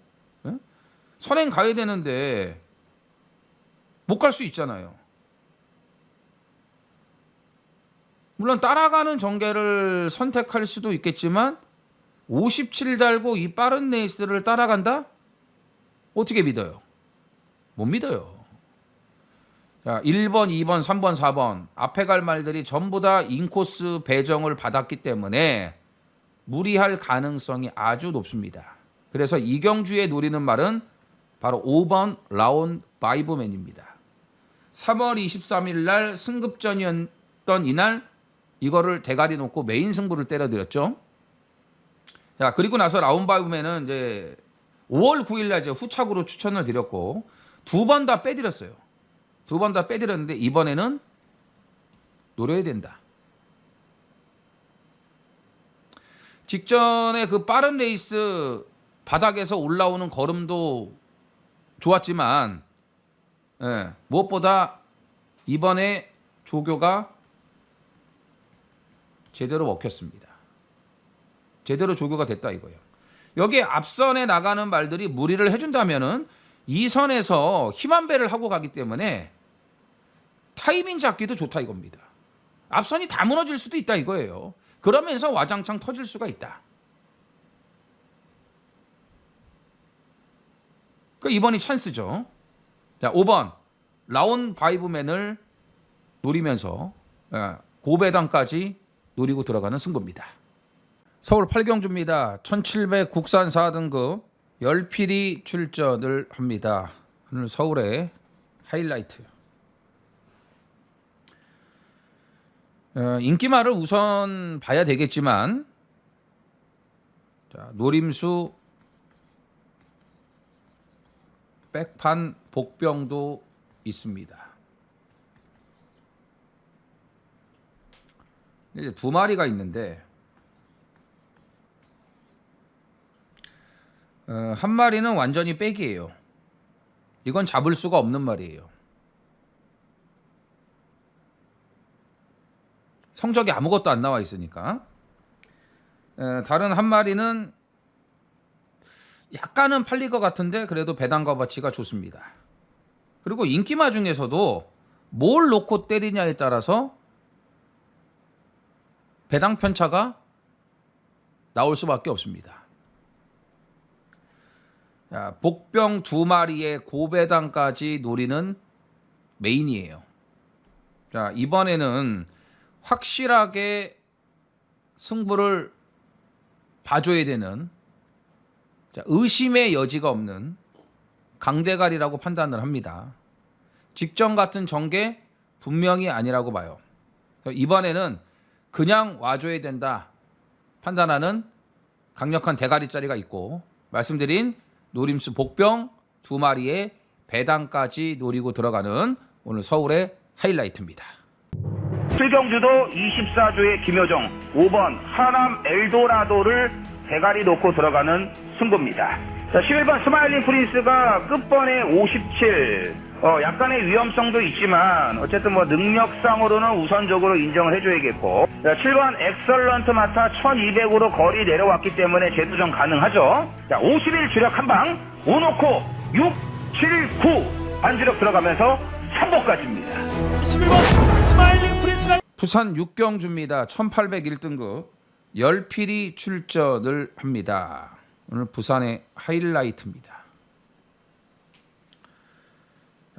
선행 가야 되는데 못 갈 수 있잖아요. 물론 따라가는 전개를 선택할 수도 있겠지만 57 달고 이 빠른 레이스를 따라간다? 어떻게 믿어요? 못 믿어요. 자, 1번, 2번, 3번, 4번 앞에 갈 말들이 전부 다 인코스 배정을 받았기 때문에 무리할 가능성이 아주 높습니다. 그래서 이경주의 노리는 말은 바로 5번 라온 바이브맨입니다. 3월 23일 날 승급전이었던 이날 이거를 대가리 놓고 메인 승부를 때려드렸죠. 자, 그리고 나서 라온 바이브맨은 이제 5월 9일 날 이제 후착으로 추천을 드렸고 두 번 다 빼드렸어요. 두 번 다 빼드렸는데 이번에는 노려야 된다. 직전에 그 빠른 레이스 바닥에서 올라오는 걸음도 좋았지만 무엇보다 이번에 조교가 제대로 먹혔습니다. 제대로 조교가 됐다 이거예요. 여기에 앞선에 나가는 말들이 무리를 해준다면은 이 선에서 힘한 배를 하고 가기 때문에 타이밍 잡기도 좋다 이겁니다. 앞선이 다 무너질 수도 있다 이거예요. 그러면서 와장창 터질 수가 있다. 그 이번이 찬스죠. 자, 5번 라온 바이브맨을 노리면서 고배당까지 노리고 들어가는 승부입니다. 서울 8경주입니다. 1700 국산 4등급 열필이 출전을 합니다. 오늘 서울의 하이라이트. 인기말을 우선 봐야 되겠지만 자, 노림수 백판 복병도 있습니다. 이제 두 마리가 있는데 한 마리는 완전히 백이에요. 이건 잡을 수가 없는 말이에요. 성적이 아무것도 안 나와 있으니까. 다른 한 마리는 약간은 팔릴 것 같은데 그래도 배당 값어치가 좋습니다. 그리고 인기마 중에서도 뭘 놓고 때리냐에 따라서 배당 편차가 나올 수밖에 없습니다. 자, 복병 두 마리의 고배당까지 노리는 메인이에요. 자, 이번에는 확실하게 승부를 봐줘야 되는 의심의 여지가 없는 강대갈이라고 판단을 합니다. 직전 같은 전개 분명히 아니라고 봐요. 이번에는 그냥 와줘야 된다 판단하는 강력한 대가리짜리가 있고 말씀드린 노림수 복병 두 마리의 배당까지 노리고 들어가는 오늘 서울의 하이라이트입니다. 7경주도 24조의 김효정 5번 하남 엘도라도를 대가리 놓고 들어가는 승부입니다. 자, 11번 스마일링 프린스가 끝번에 57 약간의 위험성도 있지만 어쨌든 뭐 능력상으로는 우선적으로 인정을 해줘야겠고 자, 7번 엑설런트 마타 1200으로 거리 내려왔기 때문에 재도전 가능하죠. 자, 51 주력 한방 오놓고 6, 7, 9 반주력 들어가면서 3번까지입니다. 11번 스마일링 프린스가 부산 6경주입니다. 1801등급 열필이 출전을 합니다. 오늘 부산의 하이라이트입니다.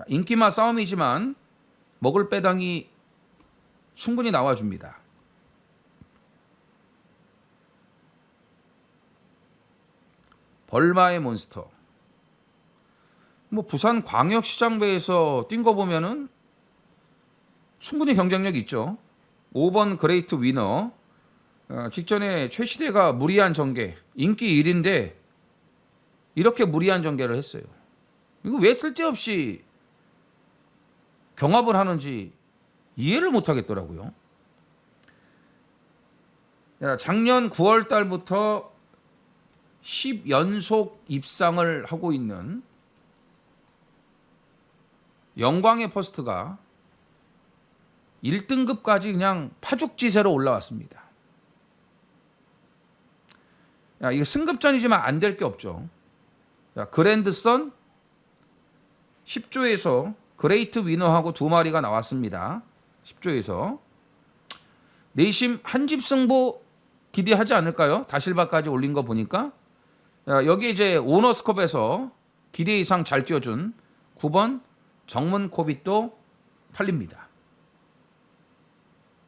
인기마 싸움이지만 먹을 배당이 충분히 나와줍니다. 벌마의 몬스터. 뭐 부산 광역시장배에서 뛴 거 보면은 충분히 경쟁력 있죠. 5번 그레이트 위너. 직전에 최시대가 무리한 전개, 인기 1인데 이렇게 무리한 전개를 했어요. 이거 왜 쓸데없이 경합을 하는지 이해를 못 하겠더라고요. 작년 9월 달부터 10연속 입상을 하고 있는 영광의 퍼스트가 1등급까지 그냥 파죽지세로 올라왔습니다. 이거 승급전이지만 안 될 게 없죠. 그랜드선 10조에서 그레이트 위너하고 2마리가 나왔습니다. 10조에서 내심 한집 승부 기대하지 않을까요? 다실바까지 올린 거 보니까. 여기 이제 오너스컵에서 기대 이상 잘 뛰어준 9번 정문 코빗도 팔립니다.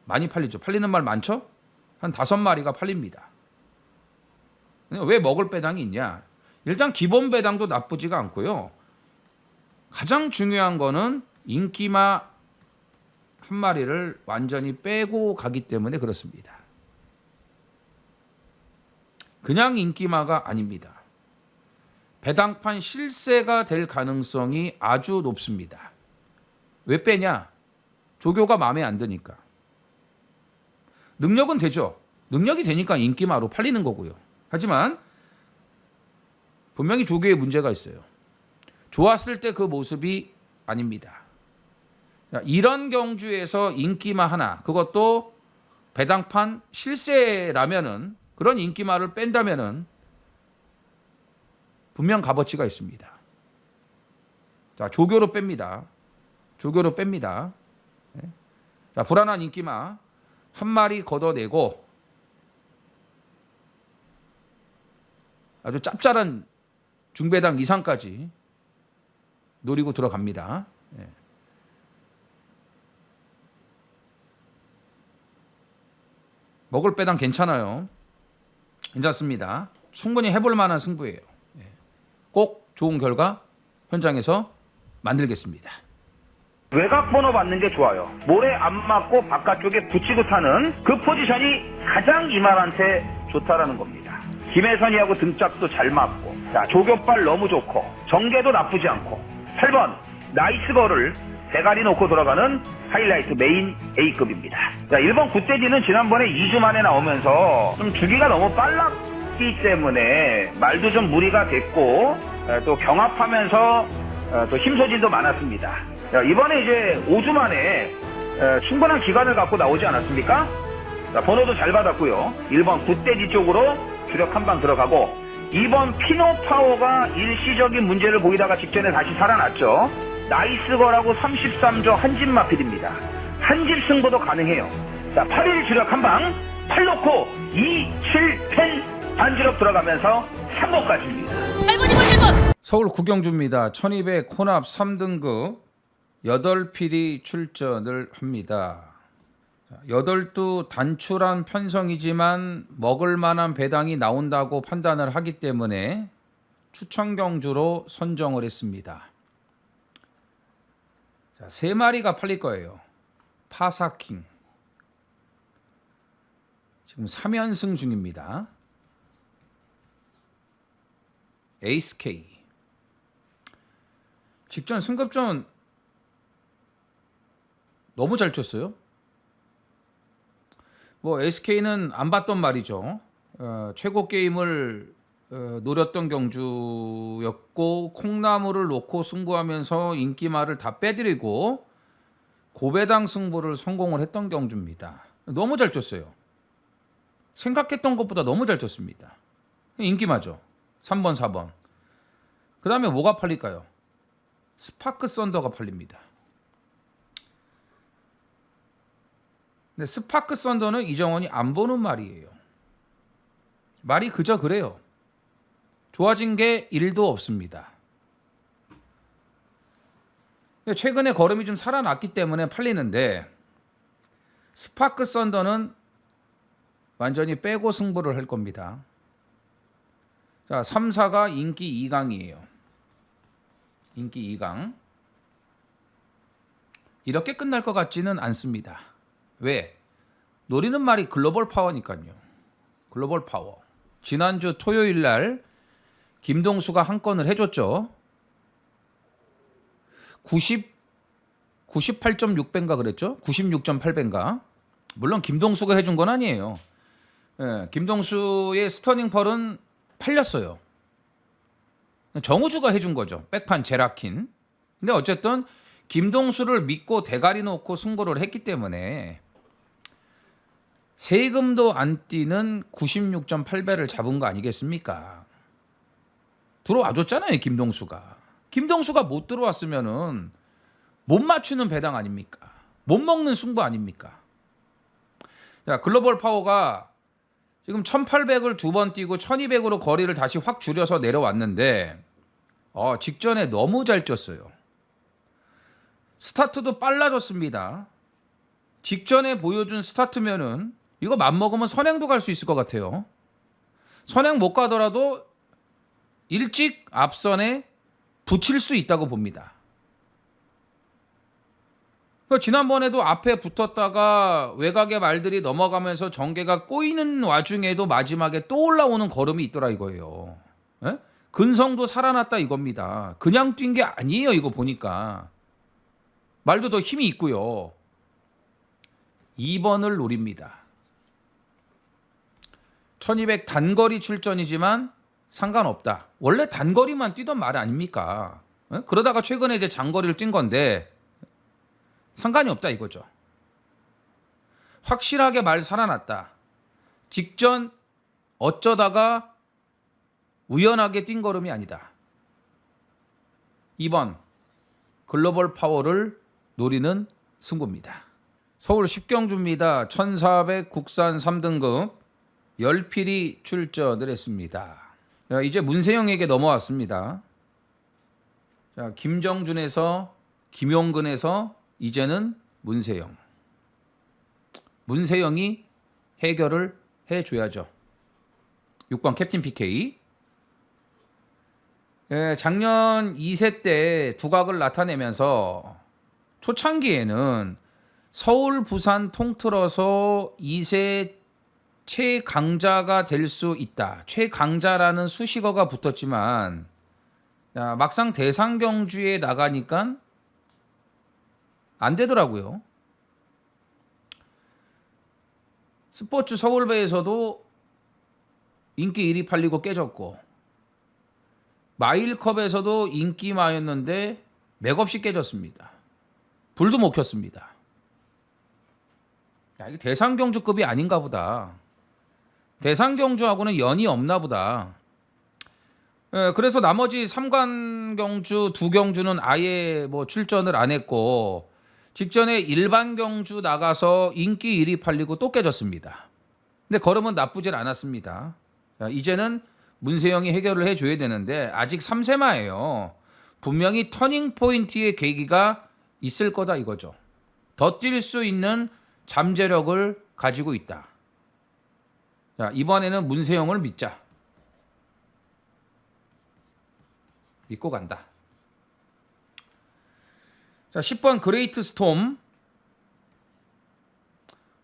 많이 팔리죠. 팔리는 말 많죠? 한 5마리가 팔립니다. 왜 먹을 배당이 있냐? 일단 기본 배당도 나쁘지가 않고요. 가장 중요한 거는 인기마 한 마리를 완전히 빼고 가기 때문에 그렇습니다. 그냥 인기마가 아닙니다. 배당판 실세가 될 가능성이 아주 높습니다. 왜 빼냐? 조교가 마음에 안 드니까. 능력은 되죠. 능력이 되니까 인기마로 팔리는 거고요. 하지만 분명히 조교에 문제가 있어요. 좋았을 때 그 모습이 아닙니다. 이런 경주에서 인기마 하나, 그것도 배당판 실세라면은, 그런 인기마를 뺀다면은 분명 값어치가 있습니다. 자, 조교로 뺍니다. 조교로 뺍니다. 자, 불안한 인기마 한 마리 걷어내고 아주 짭짤한 중배당 이상까지 노리고 들어갑니다. 먹을 배당 괜찮아요. 괜찮습니다. 충분히 해볼 만한 승부예요. 꼭 좋은 결과 현장에서 만들겠습니다. 외곽 번호 받는 게 좋아요. 모래 안 맞고 바깥쪽에 붙이고 타는 그 포지션이 가장 이만한테 좋다라는 겁니다. 김혜선이하고 등짝도 잘 맞고, 자, 조교발 너무 좋고, 정계도 나쁘지 않고, 8번 나이스거를 대가리 놓고 들어가는 하이라이트 메인 A급입니다. 자, 1번 굿돼지는 지난번에 2주 만에 나오면서 좀 주기가 너무 빨랐기 때문에 말도 좀 무리가 됐고, 또 경합하면서 또 힘소진도 많았습니다. 자, 이번에 이제 5주 만에 충분한 기간을 갖고 나오지 않았습니까? 자, 번호도 잘 받았고요. 1번 굿돼지 쪽으로 주력 한 방 들어가고, 2번 피노파워가 일시적인 문제를 보이다가 직전에 다시 살아났죠. 나이스거라고 33조 한집 마필입니다. 한집 승부도 가능해요. 자, 8일 주력 한 방, 8 놓고 2, 7, 10 반주력 들어가면서 3번까지입니다. 8번, 2번, 1번. 서울 구경주입니다. 1200 혼합 3등급 8필이 출전을 합니다. 8두 단출한 편성이지만 먹을 만한 배당이 나온다고 판단을 하기 때문에 추천 경주로 선정을 했습니다. 자, 3마리가 팔릴 거예요. 파사킹. 지금 3연승 중입니다. 에이스K. 직전 승급전 너무 잘 튀었어요. 뭐 SK는 안 봤던 말이죠. 최고 게임을 노렸던 경주였고, 콩나물을 놓고 승부하면서 인기마를 다 빼드리고 고배당 승부를 성공을 했던 경주입니다. 너무 잘 뛰었어요. 생각했던 것보다 너무 잘 뛰었습니다. 인기마죠. 3번, 4번. 그 다음에 뭐가 팔릴까요? 스파크 썬더가 팔립니다. 근데 스파크 썬더는 이정원이 안 보는 말이에요. 말이 그저 그래요. 좋아진 게 1도 없습니다. 최근에 걸음이 좀 살아났기 때문에 팔리는데, 스파크 썬더는 완전히 빼고 승부를 할 겁니다. 자, 3, 4가 인기 2강이에요. 인기 2강. 이렇게 끝날 것 같지는 않습니다. 왜? 노리는 말이 글로벌 파워니까요. 글로벌 파워. 지난주 토요일 날 김동수가 한 건을 해줬죠. 98.6배인가 그랬죠? 96.8배인가? 물론 김동수가 해준 건 아니에요. 예, 김동수의 스터닝 펄은 팔렸어요. 정우주가 해준 거죠. 백판 제라킨. 근데 어쨌든 김동수를 믿고 대가리 놓고 승부를 했기 때문에 세금도 안 띄는 96.8배를 잡은 거 아니겠습니까? 들어와 줬잖아요, 김동수가. 김동수가 못 들어왔으면은 못 맞추는 배당 아닙니까? 못 먹는 승부 아닙니까? 자, 글로벌 파워가 지금 1800을 두 번 뛰고 1200으로 거리를 다시 확 줄여서 내려왔는데 직전에 너무 잘 뛰었어요. 스타트도 빨라졌습니다. 직전에 보여준 스타트면은 이거 맘먹으면 선행도 갈 수 있을 것 같아요. 선행 못 가더라도 일찍 앞선에 붙일 수 있다고 봅니다. 지난번에도 앞에 붙었다가 외곽의 말들이 넘어가면서 전개가 꼬이는 와중에도 마지막에 또 올라오는 걸음이 있더라 이거예요. 에? 근성도 살아났다 이겁니다. 그냥 뛴 게 아니에요 이거 보니까. 말도 더 힘이 있고요. 2번을 노립니다. 1200 단거리 출전이지만 상관없다. 원래 단거리만 뛰던 말 아닙니까? 에? 그러다가 최근에 이제 장거리를 뛴 건데 상관이 없다 이거죠. 확실하게 말 살아났다. 직전 어쩌다가 우연하게 뛴 걸음이 아니다. 2번 글로벌 파워를 노리는 승부입니다. 서울 10경주입니다. 1400 국산 3등급 열필이 출전을 했습니다. 자, 이제 문세영에게 넘어왔습니다. 자, 김정준에서 김용근에서 이제는 문세영. 문세영이 해결을 해줘야죠. 6번 캡틴 PK. 작년 2세 때 두각을 나타내면서 초창기에는 서울, 부산 통틀어서 2세 최강자가 될 수 있다. 최강자라는 수식어가 붙었지만 막상 대상 경주에 나가니까 안 되더라고요. 스포츠 서울배에서도 인기 1위 팔리고 깨졌고 마일컵에서도 인기마였는데 맥없이 깨졌습니다. 불도 못 켰습니다. 야, 이게 대상경주급이 아닌가 보다. 대상경주하고는 연이 없나 보다. 그래서 나머지 3관 경주 2경주는 아예 뭐 출전을 안 했고 직전에 일반 경주 나가서 인기 1위 팔리고 또 깨졌습니다. 근데 걸음은 나쁘질 않았습니다. 자, 이제는 문세영이 해결을 해줘야 되는데 아직 3세마예요. 분명히 터닝 포인트의 계기가 있을 거다 이거죠. 더 뛸 수 있는 잠재력을 가지고 있다. 자, 이번에는 문세영을 믿자. 믿고 간다. 자, 10번 그레이트 스톰.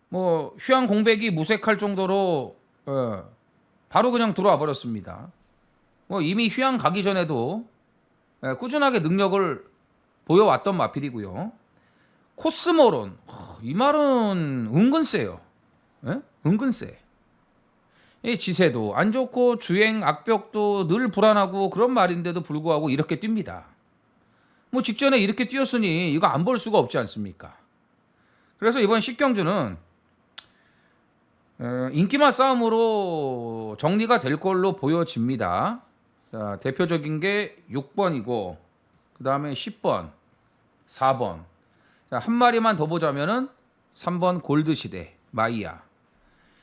뭐 휴양 공백이 무색할 정도로 바로 그냥 들어와 버렸습니다. 뭐 이미 휴양 가기 전에도 꾸준하게 능력을 보여왔던 마필이고요. 코스모론. 이 말은 은근 세요. 은근 세. 이 지세도 안 좋고 주행 악벽도 늘 불안하고 그런 말인데도 불구하고 이렇게 뜁니다. 뭐 직전에 이렇게 뛰었으니 이거 안 볼 수가 없지 않습니까? 그래서 이번 10경주는 인기맛 싸움으로 정리가 될 걸로 보여집니다. 자, 대표적인 게 6번이고 그 다음에 10번, 4번. 자, 한 마리만 더 보자면은 3번 골드시대 마이야.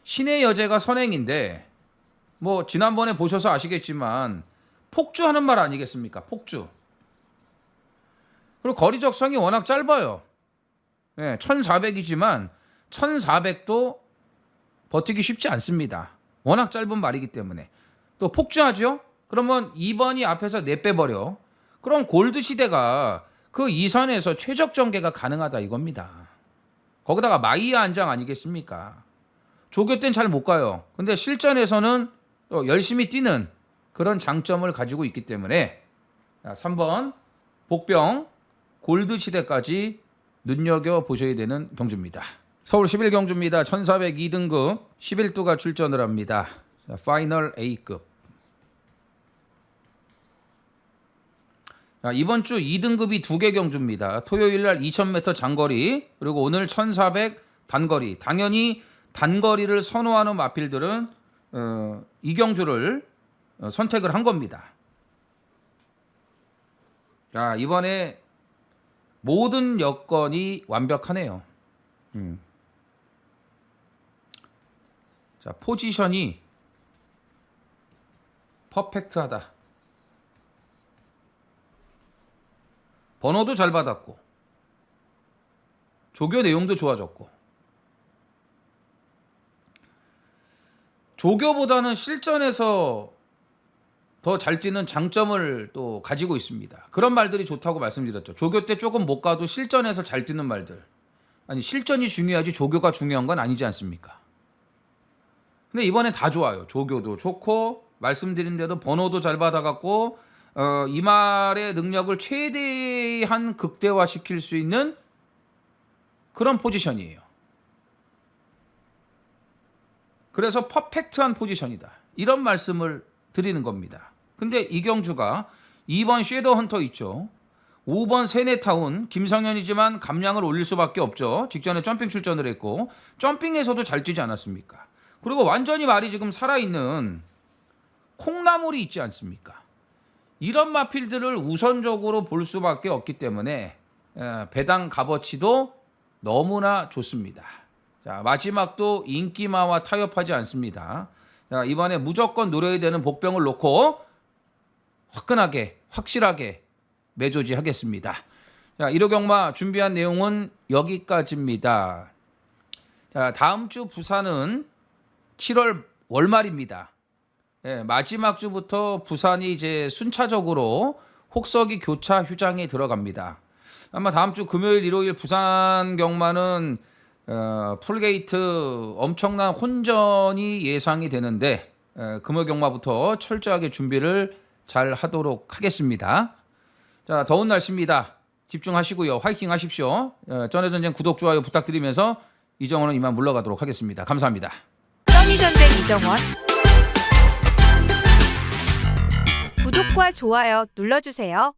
신의 여제가 선행인데 뭐 지난번에 보셔서 아시겠지만 폭주하는 말 아니겠습니까? 폭주. 그리고 거리 적성이 워낙 짧아요. 1400이지만 1400도 버티기 쉽지 않습니다. 워낙 짧은 말이기 때문에. 또 폭주하죠? 그러면 2번이 앞에서 내빼버려. 그럼 골드시대가 그 이선에서 최적 전개가 가능하다 이겁니다. 거기다가 마이야 안장 아니겠습니까? 조교 때는 잘 못 가요. 근데 실전에서는 또 열심히 뛰는 그런 장점을 가지고 있기 때문에 3번 복병 골드 시대까지 눈여겨보셔야 되는 경주입니다. 서울 11경주입니다. 1402등급 11두가 출전을 합니다. 자, 파이널 A급. 자, 이번 주 2등급이 2개 경주입니다. 토요일 날 2000m 장거리, 그리고 오늘 1400 단거리. 당연히 단거리를 선호하는 마필들은 이 경주를 선택을 한 겁니다. 자, 이번에 모든 여건이 완벽하네요. 자, 포지션이 퍼펙트하다. 번호도 잘 받았고 조교 내용도 좋아졌고 조교보다는 실전에서 더 잘 뛰는 장점을 또 가지고 있습니다. 그런 말들이 좋다고 말씀드렸죠. 조교 때 조금 못 가도 실전에서 잘 뛰는 말들. 아니, 실전이 중요하지 조교가 중요한 건 아니지 않습니까? 근데 이번에 다 좋아요. 조교도 좋고 말씀드린 대로 번호도 잘 받아갖고 이 말의 능력을 최대한 극대화시킬 수 있는 그런 포지션이에요. 그래서 퍼펙트한 포지션이다. 이런 말씀을 드리는 겁니다. 근데 이경주가 2번 쉐더 헌터 있죠. 5번 세네타운 김성현이지만 감량을 올릴 수밖에 없죠. 직전에 점핑 출전을 했고 점핑에서도 잘 뛰지 않았습니까? 그리고 완전히 말이 지금 살아있는 콩나물이 있지 않습니까? 이런 마필들을 우선적으로 볼 수밖에 없기 때문에 배당 값어치도 너무나 좋습니다. 자, 마지막도 인기마와 타협하지 않습니다. 자, 이번에 무조건 노려야 되는 복병을 놓고 화끈하게 확실하게 매조지하겠습니다. 자, 1호 경마 준비한 내용은 여기까지입니다. 자, 다음 주 부산은 7월 월말입니다. 마지막 주부터 부산이 이제 순차적으로 혹서기 교차 휴장에 들어갑니다. 아마 다음 주 금요일, 일요일 부산 경마는 풀게이트 엄청난 혼전이 예상이 되는데 금요 경마부터 철저하게 준비를 잘 하도록 하겠습니다. 자, 더운 날씨입니다. 집중하시고요. 화이팅 하십시오. 전해전쟁 구독, 좋아요 부탁드리면서 이정원은 이만 물러가도록 하겠습니다. 감사합니다. 써니전쟁 이정원 구독과 좋아요 눌러주세요.